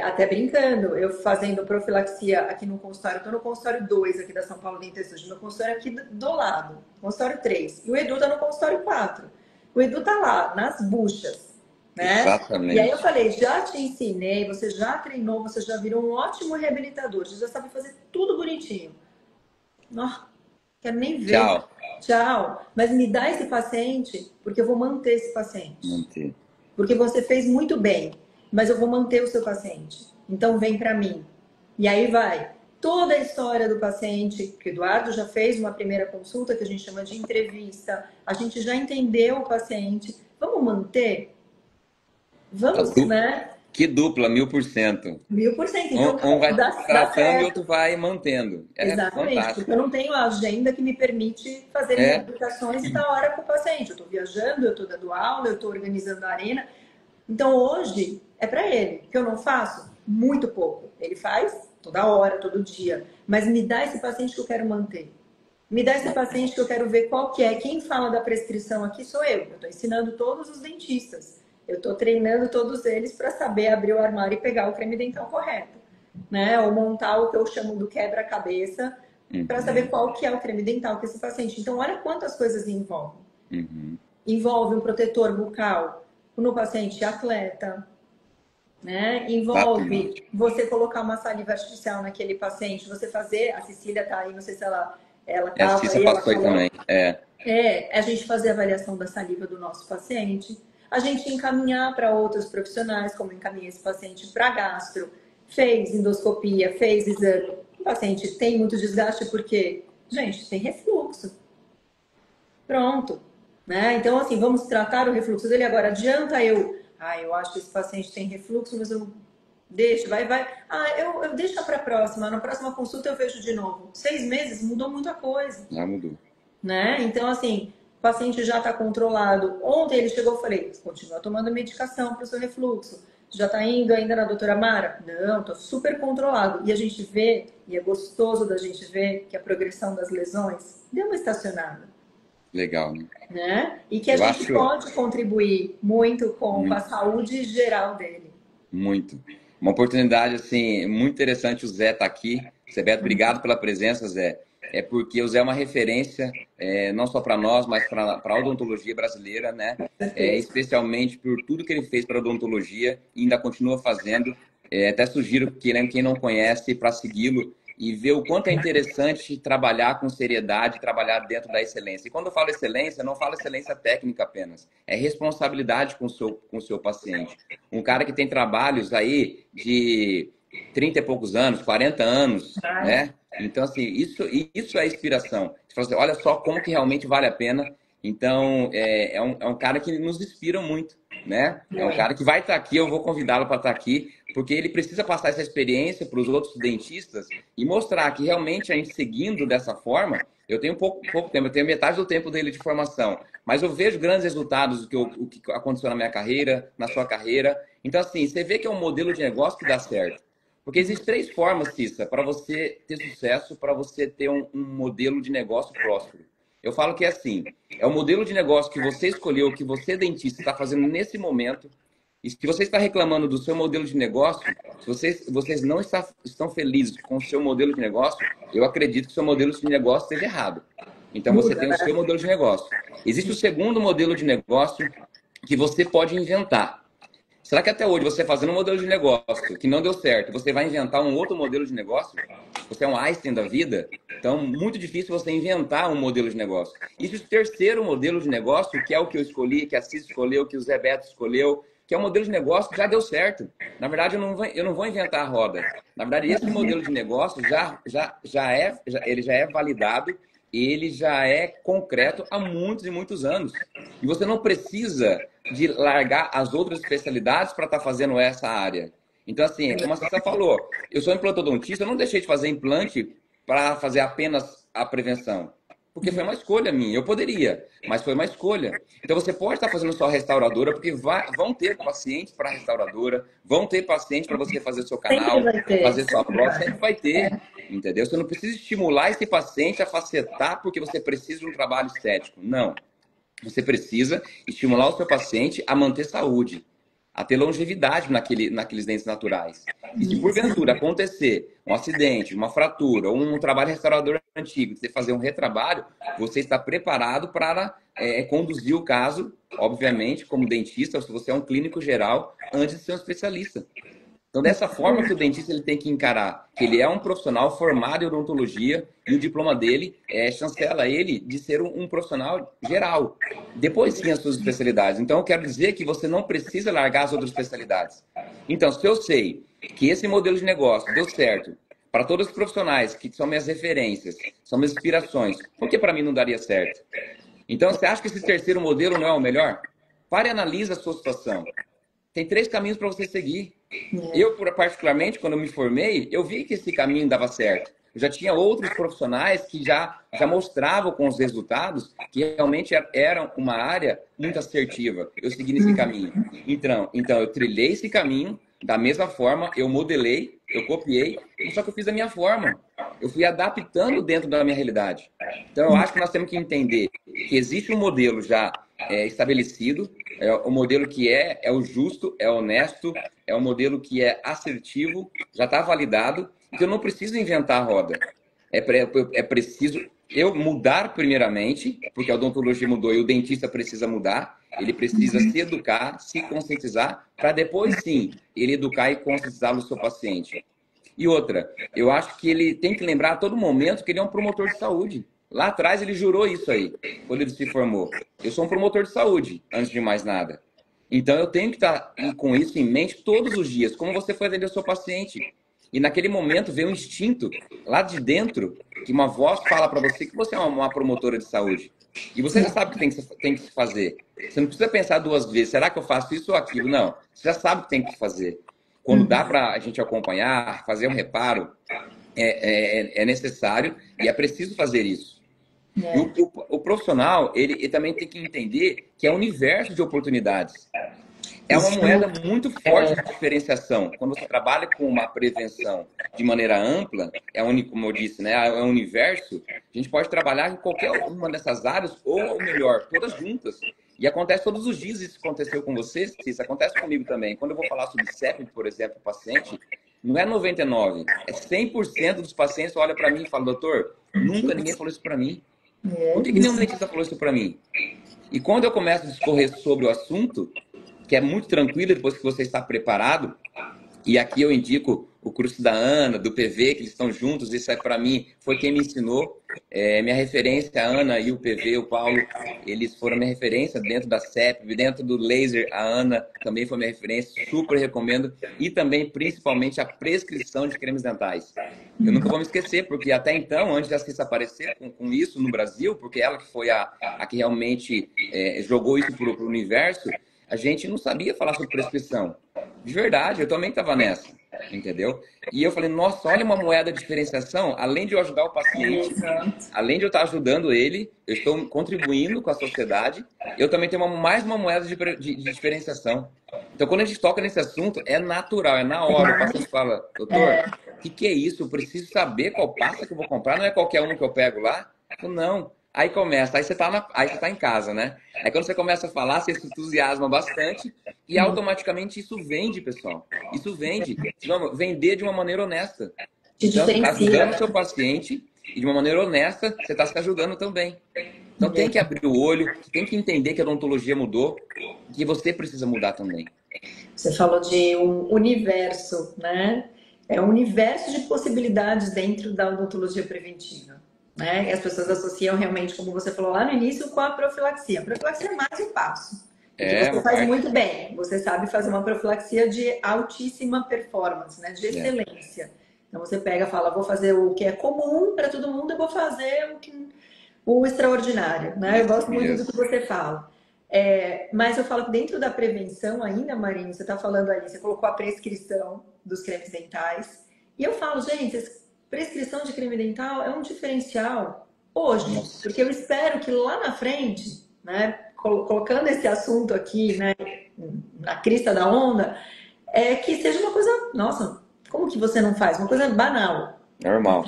até brincando, eu fazendo profilaxia aqui no consultório, eu estou no consultório 2 aqui da São Paulo Dental Studio, meu consultório aqui do lado, consultório 3, e o Edu está no consultório 4. O Edu tá lá, nas buchas, né? Exatamente. E aí eu falei, já te ensinei, você já treinou, você já virou um ótimo reabilitador, você já sabe fazer tudo bonitinho. Não, quero nem ver. Tchau. Tchau. Mas me dá esse paciente, porque eu vou manter esse paciente. Manter. Porque você fez muito bem, mas eu vou manter o seu paciente. Então vem para mim. E aí vai toda a história do paciente, que o Eduardo já fez uma primeira consulta, que a gente chama de entrevista. A gente já entendeu o paciente. Vamos manter? Vamos, né? Que dupla, 1000%. 1000%. Então, Um vai dá tratando certo. e outro vai mantendo. É Exatamente, fantástico. porque eu não tenho a agenda que me permite fazer minhas aplicações e dar hora com o paciente. Eu estou viajando, eu estou dando aula, eu estou organizando a arena. Então, hoje, é para ele. Que eu não faço? Muito pouco. Ele faz toda hora, todo dia. Mas me dá esse paciente que eu quero manter. Me dá esse paciente que eu quero ver qual que é. Quem fala da prescrição aqui sou eu. Eu estou ensinando todos os dentistas. Eu estou treinando todos eles para saber abrir o armário e pegar o creme dental correto, né? Ou montar o que eu chamo do quebra-cabeça para saber qual que é o creme dental que esse paciente. Então, olha quantas coisas envolvem. Envolve um protetor bucal no paciente atleta, né? Envolve você colocar uma saliva artificial naquele paciente, você fazer, a Cecília tá aí, não sei se ela A Cecília passou aí também. A gente fazer a avaliação da saliva do nosso paciente, a gente encaminhar para outros profissionais, como encaminhei esse paciente para gastro, fez endoscopia, fez exame. O paciente tem muito desgaste porque, gente, tem refluxo. Pronto. Né? Então, assim, vamos tratar o refluxo dele agora. Adianta eu Ah, eu acho que esse paciente tem refluxo, mas eu deixo, vai. Ah, eu deixo para a próxima. Na próxima consulta eu vejo de novo. 6 meses mudou muita coisa, Já mudou. né? Então, assim, o paciente já está controlado. Ontem ele chegou e falei, continua tomando medicação para o seu refluxo. Já está indo ainda na doutora Mara? Não, estou super controlado. E a gente vê, e é gostoso da gente ver, que a progressão das lesões deu uma estacionada, Legal, né? né? E que a Eu gente acho pode contribuir muito com a muito, saúde geral dele. muito. Uma oportunidade, assim, muito interessante o Zé estar aqui. Zé Beto, obrigado pela presença, Zé. É porque o Zé é uma referência, não só para nós, mas para a odontologia brasileira, né? Certeza. Especialmente por tudo que ele fez para a odontologia e ainda continua fazendo. Até sugiro que, né, quem não conhece, para segui-lo e ver o quanto é interessante trabalhar com seriedade, trabalhar dentro da excelência. E quando eu falo excelência, eu não falo excelência técnica apenas. É responsabilidade com o seu paciente. Um cara que tem trabalhos aí de 30 e poucos anos, 40 anos, né? Então, assim, isso é inspiração. Você fala assim, olha só como que realmente vale a pena. Então, é um cara que nos inspira muito, né? É um cara que vai estar aqui, eu vou convidá-lo para estar aqui, porque ele precisa passar essa experiência para os outros dentistas e mostrar que realmente a gente seguindo dessa forma, eu tenho pouco tempo, eu tenho metade do tempo dele de formação, mas eu vejo grandes resultados o que aconteceu na minha carreira, na sua carreira. Então, assim, você vê que é um modelo de negócio que dá certo. Porque existem 3 formas, Cissa, para você ter sucesso, para você ter um modelo de negócio próspero. Eu falo que é assim, é o modelo de negócio que você escolheu, que você, dentista, está fazendo nesse momento. E se você está reclamando do seu modelo de negócio, se vocês não estão felizes com o seu modelo de negócio, eu acredito que o seu modelo de negócio esteja errado. Então você Muda, tem o seu né? modelo de negócio. Existe o segundo modelo de negócio que você pode inventar. Será que até hoje você fazendo um modelo de negócio que não deu certo, você vai inventar um outro modelo de negócio? Você é um Einstein da vida? Então, muito difícil você inventar um modelo de negócio. Isso é o terceiro modelo de negócio, que é o que eu escolhi, que a Cis escolheu, que o Zé Beto escolheu, que é um modelo de negócio que já deu certo. Na verdade, eu não vou inventar a roda. Na verdade, esse modelo de negócio ele já é validado, ele já é concreto há muitos e muitos anos. E você não precisa de largar as outras especialidades para estar fazendo essa área. Então, assim, como a Cissa falou, eu sou implantodontista, eu não deixei de fazer implante para fazer apenas a prevenção. Porque foi uma escolha minha. Eu poderia, mas foi uma escolha. Então você pode estar fazendo só restauradora, porque vão ter pacientes para restauradora, vão ter pacientes para você fazer seu Sempre canal, vai ter, fazer sua sempre prótese, sempre vai. vai ter. Entendeu? Você não precisa estimular esse paciente a facetar porque você precisa de um trabalho estético. Não. Você precisa estimular o seu paciente a manter saúde, a ter longevidade naqueles dentes naturais. E se porventura acontecer um acidente, uma fratura, ou um trabalho restaurador antigo, você fazer um retrabalho, você está preparado para conduzir o caso, obviamente, como dentista, se você é um clínico geral, antes de ser um especialista. Então, dessa forma que o dentista ele tem que encarar que ele é um profissional formado em odontologia e o diploma dele chancela ele de ser um profissional geral. Depois sim as suas especialidades. Então, eu quero dizer que você não precisa largar as outras especialidades. Então, se eu sei que esse modelo de negócio deu certo para todos os profissionais que são minhas referências, são minhas inspirações, por que para mim não daria certo? Então, você acha que esse terceiro modelo não é o melhor? Pare e analise a sua situação. Tem 3 caminhos para você seguir. Eu, particularmente, quando eu me formei, eu vi que esse caminho dava certo. Eu já tinha outros profissionais que já mostravam com os resultados que realmente era uma área muito assertiva. Eu segui nesse caminho. Então, eu trilhei esse caminho da mesma forma, eu modelei, eu copiei, só que eu fiz a minha forma. Eu fui adaptando dentro da minha realidade. Então, eu acho que nós temos que entender que existe um modelo já estabelecido, o modelo que é o justo, é honesto, é um modelo que é assertivo, já está validado, que eu não preciso inventar a roda. É preciso eu mudar primeiramente, porque a odontologia mudou e o dentista precisa mudar, ele precisa se educar, se conscientizar, para depois sim ele educar e conscientizar o seu paciente. E outra, eu acho que ele tem que lembrar a todo momento que ele é um promotor de saúde. Lá atrás ele jurou isso aí, quando ele se formou. Eu sou um promotor de saúde, antes de mais nada. Então eu tenho que estar com isso em mente todos os dias, como você foi atender o seu paciente. E naquele momento vem um instinto lá de dentro, que uma voz fala para você que você é uma promotora de saúde. E você já sabe o que tem que se fazer. Você não precisa pensar duas vezes, será que eu faço isso ou aquilo? Não, você já sabe o que tem que fazer. Quando dá para a gente acompanhar, fazer um reparo, é necessário e é preciso fazer isso. E o profissional, ele também tem que entender que é um universo de oportunidades. É uma moeda muito forte de diferenciação. Quando você trabalha com uma prevenção de maneira ampla, como eu disse, né, é um universo, a gente pode trabalhar em qualquer uma dessas áreas, ou melhor, todas juntas. E acontece todos os dias, isso aconteceu com você, isso acontece comigo também. Quando eu vou falar sobre CEP, por exemplo, o paciente, não é 99, é 100% dos pacientes olham para mim e falam, doutor, nunca ninguém falou isso para mim. Por que nenhum dentista falou isso para mim? E quando eu começo a discorrer sobre o assunto, que é muito tranquilo depois que você está preparado, e aqui eu indico o curso da Ana, do PV, que eles estão juntos, isso para mim foi quem me ensinou, minha referência, a Ana e o PV, o Paulo, eles foram minha referência dentro da CEP, dentro do laser, a Ana também foi minha referência, super recomendo, e também, principalmente, a prescrição de cremes dentais. Eu nunca vou me esquecer, porque até então, antes da Cissa aparecer com isso no Brasil, porque ela que foi a que realmente jogou isso para o universo, a gente não sabia falar sobre prescrição. De verdade, eu também estava nessa, entendeu? E eu falei, nossa, olha uma moeda de diferenciação, além de eu ajudar o paciente, além de eu estar ajudando ele, eu estou contribuindo com a sociedade, eu também tenho mais uma moeda de diferenciação. Então, quando a gente toca nesse assunto, é natural, é na hora. O paciente fala, doutor, o que é isso? Eu preciso saber qual pasta que eu vou comprar, não é qualquer um que eu pego lá? Eu falo, não. Aí começa, aí você tá em casa, né? Aí quando você começa a falar, você se entusiasma bastante e automaticamente isso vende, pessoal. Isso vende. Vamos vender de uma maneira honesta. Então você está ajudando o seu paciente e de uma maneira honesta você está se ajudando também. Então tem que abrir o olho, tem que entender que a odontologia mudou e que você precisa mudar também. Você falou de um universo, né? É um universo de possibilidades dentro da odontologia preventiva. Né? E as pessoas associam realmente, como você falou lá no início, com a profilaxia. A profilaxia é mais um passo. Que você faz muito bem. Você sabe fazer uma profilaxia de altíssima performance, né? De excelência. Então você pega e fala, vou fazer o que é comum para todo mundo, eu vou fazer o extraordinário, né? Eu gosto muito do que você fala. Mas eu falo que dentro da prevenção ainda, Marinho, você está falando ali, você colocou a prescrição dos cremes dentais. E eu falo, gente, prescrição de creme dental é um diferencial hoje, porque eu espero que lá na frente, né, colocando esse assunto aqui, né, na crista da onda, que seja uma coisa, nossa, como que você não faz? Uma coisa banal. Normal.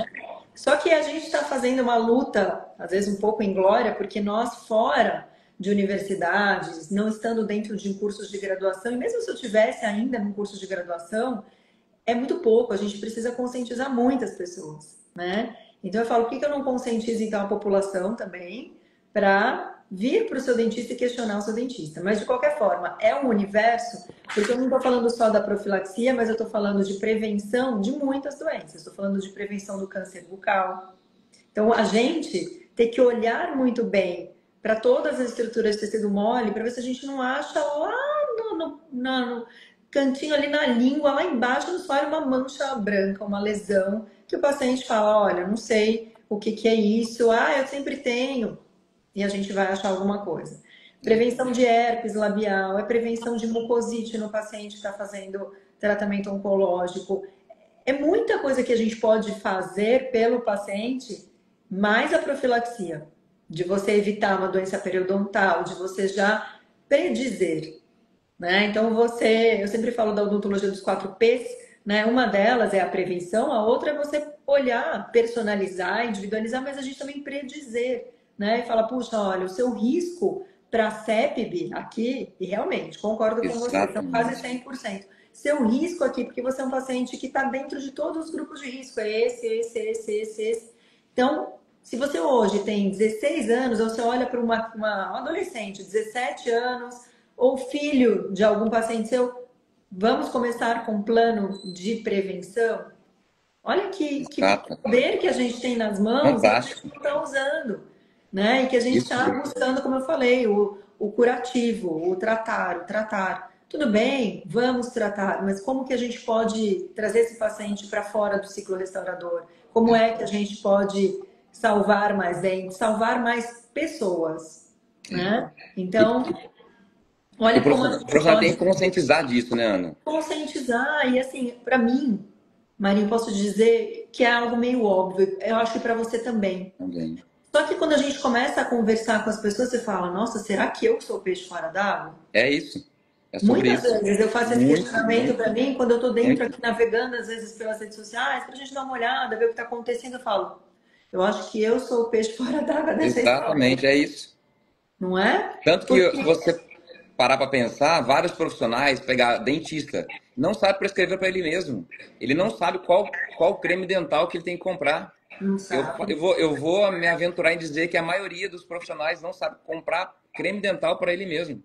Só que a gente está fazendo uma luta, às vezes um pouco inglória, porque nós fora de universidades, não estando dentro de cursos de graduação, e mesmo se eu tivesse ainda num curso de graduação, é muito pouco, a gente precisa conscientizar muitas pessoas, né? Então eu falo, por que eu não conscientizo então a população também para vir para o seu dentista e questionar o seu dentista? Mas de qualquer forma, é um universo, porque eu não estou falando só da profilaxia, mas eu estou falando de prevenção de muitas doenças, estou falando de prevenção do câncer bucal. Então a gente tem que olhar muito bem para todas as estruturas de tecido mole, para ver se a gente não acha lá no cantinho ali na língua, lá embaixo, só é uma mancha branca, uma lesão, que o paciente fala, olha, não sei o que é isso, eu sempre tenho, e a gente vai achar alguma coisa. Prevenção de herpes labial, é prevenção de mucosite no paciente que está fazendo tratamento oncológico. É muita coisa que a gente pode fazer pelo paciente, mais a profilaxia, de você evitar uma doença periodontal, de você já predizer. Né? Então, eu sempre falo da odontologia dos 4Ps, né? Uma delas é a prevenção, a outra é você olhar, personalizar, individualizar, mas a gente também predizer, né? E falar, puxa, olha, o seu risco para CEPB aqui, e realmente, concordo com você, são quase 100%. Seu risco aqui, porque você é um paciente que está dentro de todos os grupos de risco, é esse. Então, se você hoje tem 16 anos, ou você olha para uma adolescente, 17 anos, ou filho de algum paciente seu, vamos começar com um plano de prevenção? Olha que poder que a gente tem nas mãos e que a gente não está usando, né? E que a gente está buscando, como eu falei, o curativo, o tratar. tudo bem, vamos tratar, mas como que a gente pode trazer esse paciente para fora do ciclo restaurador? Como é que a gente pode salvar mais dentes, salvar mais pessoas, né? Então, E o olha como a profissional, o gente profissional tem pode que conscientizar disso, né, Ana? conscientizar e assim, para mim, Marinho, posso dizer que é algo meio óbvio. Eu acho que para você também. Também. Só que quando a gente começa a conversar com as pessoas, você fala: Nossa, será que eu sou o peixe fora d'água? É isso. É sobre Muitas isso. vezes eu faço esse Muito, questionamento muito, para mim, quando eu estou dentro muito. aqui navegando, às vezes pelas redes sociais, para a gente dar uma olhada, ver o que está acontecendo. Eu falo: Eu acho que eu sou o peixe fora d'água dessa história, Exatamente, é isso. não é? Tanto que se Porque você parar para pensar, vários profissionais, pegar dentista, não sabe prescrever para ele mesmo. Ele não sabe qual creme dental que ele tem que comprar. não Eu sabe, vou, eu vou me aventurar em dizer que a maioria dos profissionais não sabe comprar creme dental para ele mesmo.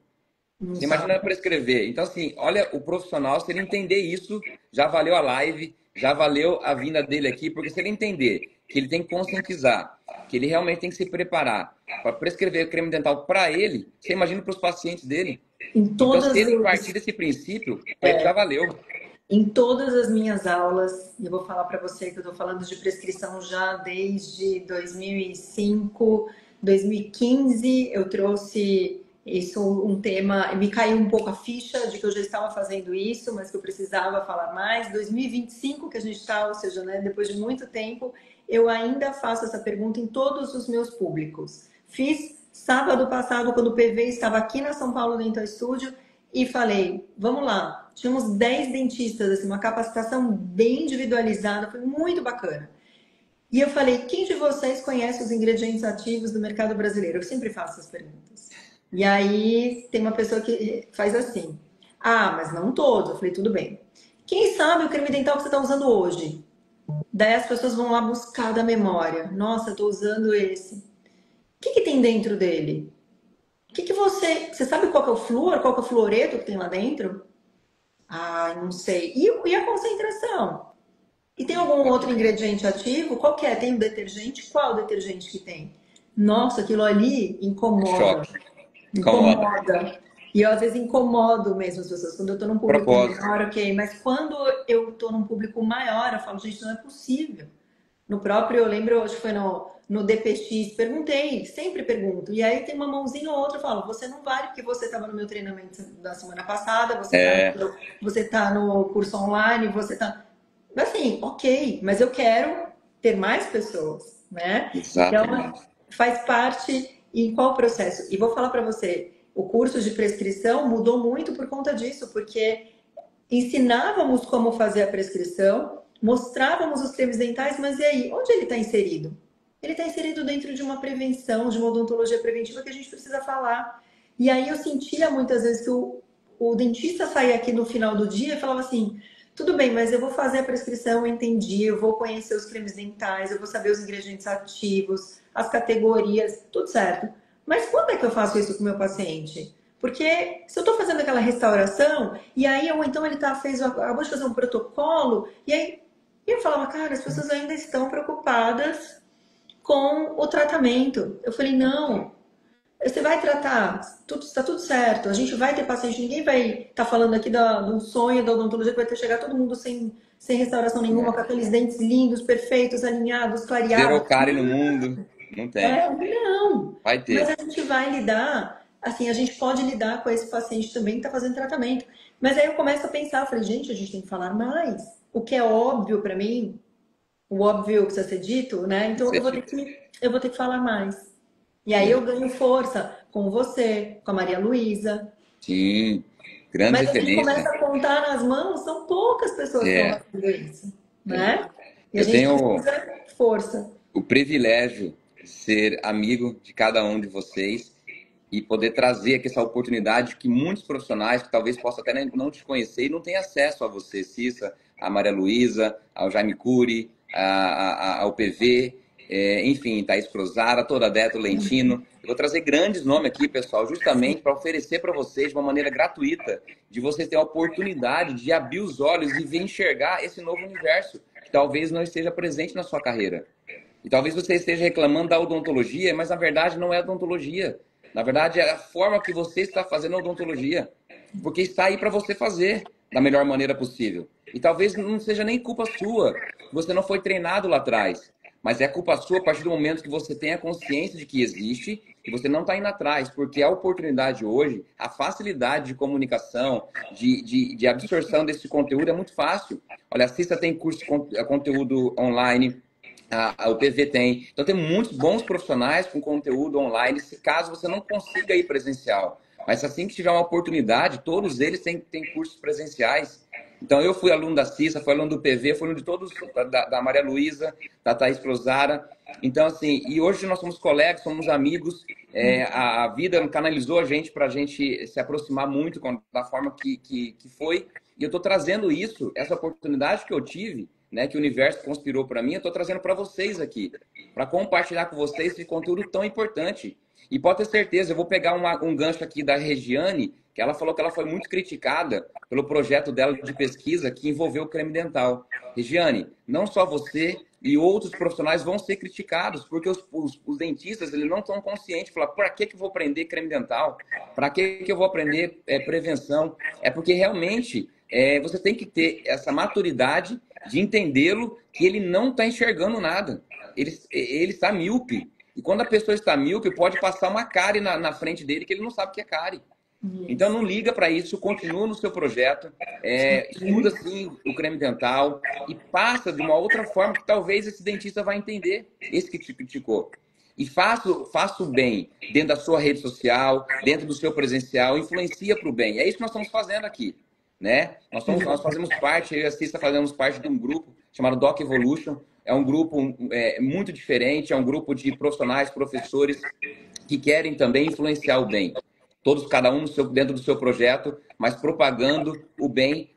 não Você imagina sabe. prescrever. Então, assim, olha, o profissional, se ele entender isso, já valeu a live, já valeu a vinda dele aqui, porque se ele entender que ele tem que conscientizar, que ele realmente tem que se preparar para prescrever creme dental para ele, você imagina para os pacientes dele. Em Então, se todas ele partir os desse princípio, para ele já valeu. Em todas as minhas aulas, eu vou falar para você que eu estou falando de prescrição já desde 2005, 2015, eu trouxe isso um tema, me caiu um pouco a ficha de que eu já estava fazendo isso, mas que eu precisava falar mais. 2025 que a gente está, ou seja, né, depois de muito tempo, eu ainda faço essa pergunta em todos os meus públicos. Fiz sábado passado, quando o PV estava aqui na São Paulo Dental Studio, e falei, vamos lá. Tínhamos 10 dentistas, assim, uma capacitação bem individualizada, foi muito bacana. E eu falei, quem de vocês conhece os ingredientes ativos do mercado brasileiro? Eu sempre faço essas perguntas. E aí tem uma pessoa que faz assim, ah, mas não todos. Eu falei, tudo bem. Quem sabe o creme dental que você está usando hoje? Daí as pessoas vão lá buscar da memória. Nossa, eu estou usando esse. O que tem dentro dele? O que você. Você sabe qual que é o flúor? Qual que é o fluoreto que tem lá dentro? Ah, não sei. E a concentração? E tem algum outro ingrediente ativo? Qual que é? Tem o detergente? Qual o detergente que tem? Nossa, aquilo ali É incomoda. choque. Incomoda. Incomoda. E eu às vezes incomodo mesmo as pessoas. Quando eu tô num público Propósito. menor, ok. Mas quando eu tô num público maior, eu falo, gente, não é possível. No próprio, eu lembro, acho que foi no DPX, perguntei, sempre pergunto. E aí tem uma mãozinha ou outra, eu falo, você não vale porque você estava no meu treinamento da semana passada, É, você tá no curso online, você tá. Assim, ok, mas eu quero ter mais pessoas, né? Então, exatamente. faz parte em qual processo? E vou falar para você, o curso de prescrição mudou muito por conta disso, porque ensinávamos como fazer a prescrição, mostrávamos os cremes dentais, mas e aí, onde ele está inserido? Ele está inserido dentro de uma prevenção, de uma odontologia preventiva que a gente precisa falar. E aí eu sentia muitas vezes que o dentista saía aqui no final do dia e falava assim: tudo bem, mas eu vou fazer a prescrição, eu entendi, eu vou conhecer os cremes dentais, eu vou saber os ingredientes ativos, as categorias, tudo certo. Mas quando é que eu faço isso com o meu paciente? Porque se eu estou fazendo aquela restauração, e aí, ou então ele acabou de fazer um protocolo, e aí eu falava, cara, as pessoas ainda estão preocupadas com o tratamento. Eu falei, não, você vai tratar, está tudo certo, a gente vai ter paciente, ninguém vai estar falando aqui do sonho da odontologia que vai ter chegar todo mundo sem restauração nenhuma, com aqueles dentes lindos, perfeitos, alinhados, Zero clareados. cárie no mundo. Não tem. Não. Vai Mas ter. a gente vai lidar, assim, a gente pode lidar com esse paciente também que está fazendo tratamento. Mas aí eu começo a pensar, eu falei, gente, a gente tem que falar mais. O que é óbvio para mim, o óbvio que precisa ser dito, né? Então Você dito. eu vou ter que falar mais. E aí eu É. ganho força com você, com a Maria Luísa. Sim. Grande Mas a gente começa referência. a contar nas mãos, são poucas pessoas que estão É, fazendo isso, é. né? E a Eu gente tenho precisa força. o privilégio de ser amigo de cada um de vocês e poder trazer aqui essa oportunidade que muitos profissionais que talvez possam até não te conhecer e não têm acesso a você, Cissa, a Maria Luísa, ao Jaime Cury, ao PV, enfim, Thaís Cruzara, toda a Deto Lentino. Eu vou trazer grandes nomes aqui, pessoal, justamente para oferecer para vocês de uma maneira gratuita, de vocês terem a oportunidade de abrir os olhos e ver enxergar esse novo universo que talvez não esteja presente na sua carreira. E talvez você esteja reclamando da odontologia, mas na verdade não é odontologia. Na verdade, é a forma que você está fazendo a odontologia. porque está aí para você fazer da melhor maneira possível. E talvez não seja nem culpa sua, você não foi treinado lá atrás, mas é culpa sua a partir do momento que você tem a consciência de que existe e você não está indo atrás, porque a oportunidade hoje, a facilidade de comunicação, de absorção desse conteúdo é muito fácil. Olha, a Cissa tem curso de conteúdo online, o PV tem. Então tem muitos bons profissionais com conteúdo online, se caso você não consiga ir presencial. Mas assim que tiver uma oportunidade, todos eles têm cursos presenciais. Então eu fui aluno da Cissa, fui aluno do PV, fui aluno de todos, da Maria Luísa, da Thaís Prozara. Então assim, e hoje nós somos colegas, somos amigos. A vida canalizou a gente para a gente se aproximar muito da forma que foi. E eu estou trazendo isso, essa oportunidade que eu tive, né, que o universo conspirou para mim, eu estou trazendo para vocês aqui, para compartilhar com vocês esse conteúdo tão importante. E pode ter certeza, eu vou pegar um gancho aqui da Regiane, que ela falou que ela foi muito criticada pelo projeto dela de pesquisa que envolveu o creme dental. Regiane, não só você e outros profissionais vão ser criticados, porque os dentistas eles não estão conscientes. Falar, para que eu vou aprender creme dental? Para que eu vou aprender prevenção? É porque realmente você tem que ter essa maturidade de entendê-lo que ele não está enxergando nada. Ele está míope. E quando a pessoa está míope, pode passar uma cárie na frente dele que ele não sabe que é cárie. Então não liga para isso, continua no seu projeto, estuda sim o creme dental e passa de uma outra forma que talvez esse dentista vai entender, esse que te criticou. E faça o bem dentro da sua rede social, dentro do seu presencial, influencia para o bem. É isso que nós estamos fazendo aqui. Né? Nós fazemos parte, eu e a Cissa fazemos parte de um grupo chamado Doc Evolution. É um grupo muito diferente, é um grupo de profissionais, professores que querem também influenciar o bem. Todos, cada um dentro do seu projeto, mas propagando o bem,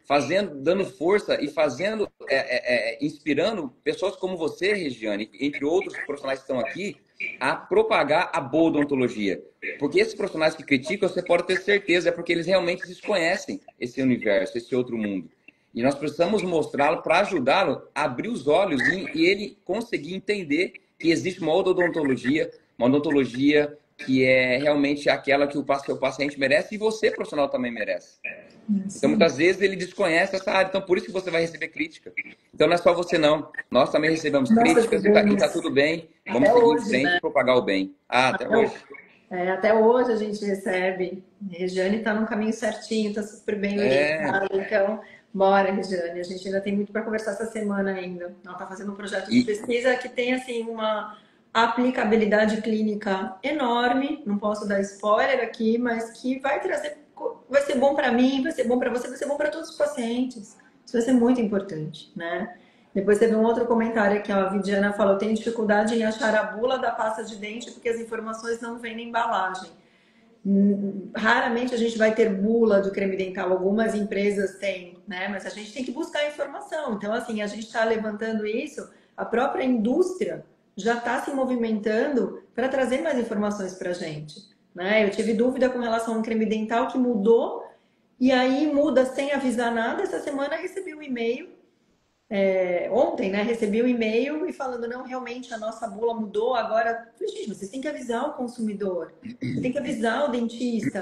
dando força e fazendo, inspirando pessoas como você, Regiane, entre outros profissionais que estão aqui, a propagar a boa odontologia. Porque esses profissionais que criticam, você pode ter certeza, é porque eles realmente desconhecem esse universo, esse outro mundo. E nós precisamos mostrá-lo para ajudá-lo a abrir os olhos e ele conseguir entender que existe uma odontologia que é realmente aquela que o paciente merece e você, profissional, também merece. Então, muitas vezes, ele desconhece essa área. Então, por isso que você vai receber crítica. Então, não é só você, não. Nós também recebemos críticas e tá tudo bem. Vamos seguir hoje, em frente, né? E propagar o bem. Até hoje. Até hoje a gente recebe. A Regiane está no caminho certinho, está super bem orientada. Então, bora, Regiane. A gente ainda tem muito para conversar essa semana ainda. Ela está fazendo um projeto de pesquisa que tem, assim, uma aplicabilidade clínica enorme. Não posso dar spoiler aqui, mas que vai ser bom para mim, vai ser bom para você, vai ser bom para todos os pacientes. Isso vai ser muito importante, né? Depois teve um outro comentário aqui, ó, a Vidiana falou: tenho dificuldade em achar a bula da pasta de dente porque as informações não vêm na embalagem. Raramente a gente vai ter bula do creme dental, algumas empresas têm, né? Mas a gente tem que buscar informação. Então, assim, a gente está levantando isso, a própria indústria já está se movimentando para trazer mais informações para a gente, né? Eu tive dúvida com relação ao creme dental que mudou, e aí muda sem avisar nada. Essa semana recebi um e-mail, ontem, né? Recebi um e-mail e falando: não, realmente a nossa bula mudou agora. Falei, gente, vocês têm que avisar o consumidor, você tem que avisar o dentista,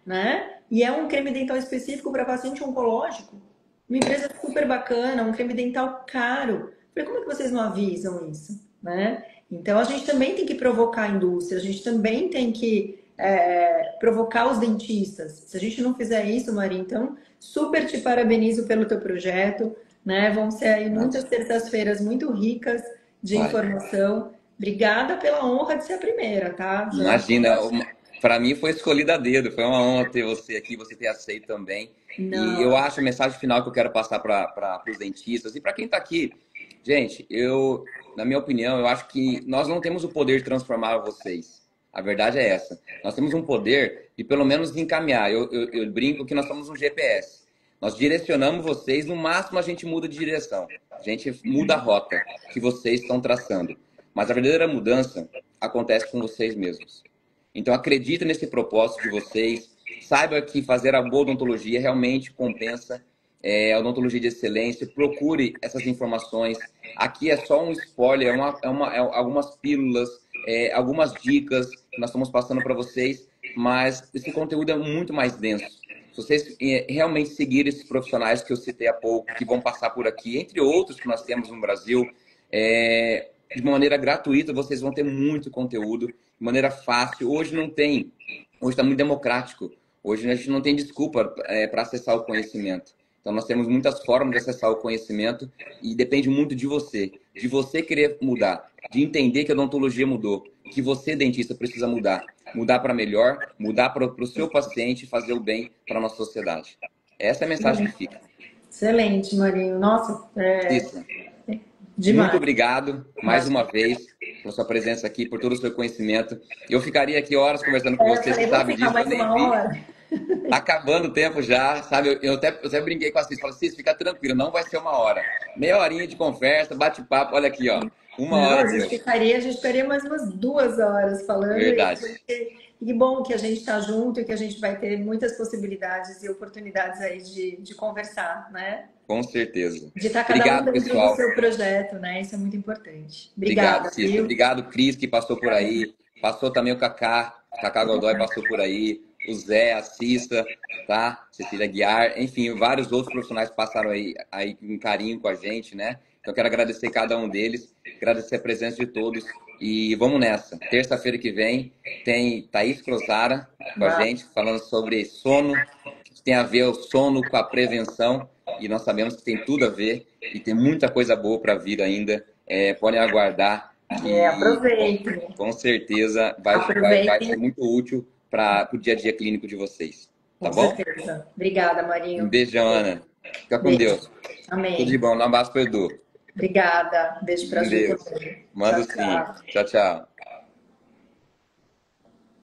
né? E é um creme dental específico para paciente oncológico, uma empresa super bacana, um creme dental caro. Falei, como é que vocês não avisam isso, né? Então a gente também tem que provocar a indústria, a gente também tem que provocar os dentistas. Se a gente não fizer isso, Maria, então super te parabenizo pelo teu projeto, né? Vão ser aí muitas terças-feiras muito ricas de informação. Obrigada pela honra de ser a primeira, tá? Imagina, para mim foi escolhida a dedo, foi uma honra ter você aqui, você ter aceito também. Não. E eu acho a mensagem final que eu quero passar para os dentistas e para quem está aqui. Gente, na minha opinião, eu acho que nós não temos o poder de transformar vocês. A verdade é essa. Nós temos um poder de pelo menos encaminhar. Eu brinco que nós somos um GPS. Nós direcionamos vocês, no máximo a gente muda de direção. A gente muda a rota que vocês estão traçando. Mas a verdadeira mudança acontece com vocês mesmos. Então acredita nesse propósito de vocês. Saiba que fazer a boa odontologia realmente compensa. A odontologia de excelência. Procure essas informações. Aqui é só um spoiler, algumas pílulas, algumas dicas que nós estamos passando para vocês. Mas esse conteúdo é muito mais denso. Se vocês realmente seguirem esses profissionais que eu citei há pouco, que vão passar por aqui, entre outros que nós temos no Brasil, de maneira gratuita, vocês vão ter muito conteúdo, de maneira fácil. Hoje não tem, hoje está muito democrático. Hoje a gente não tem desculpa para acessar o conhecimento. Então nós temos muitas formas de acessar o conhecimento e depende muito de você querer mudar, de entender que a odontologia mudou, que você, dentista, precisa mudar. Mudar para melhor, mudar para o seu paciente e fazer o bem para a nossa sociedade. Essa é a mensagem que fica. Excelente, Marinho. Nossa, Cissa, muito demais. obrigado mais uma vez pela sua presença aqui, por todo o seu conhecimento. Eu ficaria aqui horas conversando com Eu você, falei, você vamos sabe ficar disso, eu mais nem uma vi. hora? Tá acabando o tempo já, sabe? Eu até brinquei com a Cis, falei, Cis, fica tranquilo, não vai ser uma hora. Meia horinha de conversa, bate-papo, olha aqui, ó. Uma Não, hora deu. a gente ficaria mais umas 2 horas falando. Verdade. E que bom que a gente está junto e que a gente vai ter muitas possibilidades e oportunidades aí de conversar, né? Com certeza. De estar cada um Obrigado, dentro do pessoal. seu projeto, né? Isso é muito importante. Obrigado, Obrigada, Cissa. viu? Obrigado, Cris, que passou por aí. Passou também o Cacá Godoy passou por aí. O Zé, a Cissa, tá? Cecília Guiar, enfim, vários outros profissionais passaram aí com carinho com a gente, né? Então, eu quero agradecer cada um deles, agradecer a presença de todos. E vamos nessa. Terça-feira que vem tem Thaís Crosara com a gente, falando sobre sono, que tem a ver o sono com a prevenção. E nós sabemos que tem tudo a ver e tem muita coisa boa para vir ainda. Podem aguardar. Aproveitem. Com certeza vai ser muito útil para o dia a dia clínico de vocês. Tá Com bom? certeza. Obrigada, Marinho. Um beijão, Ana. Fica com Beijo. Deus. Amém. Tudo de bom. Um abraço pro Edu. Obrigada. Beijo pra Um Ju beijo. também. Manda Tchau, sim. tchau. Tchau, tchau.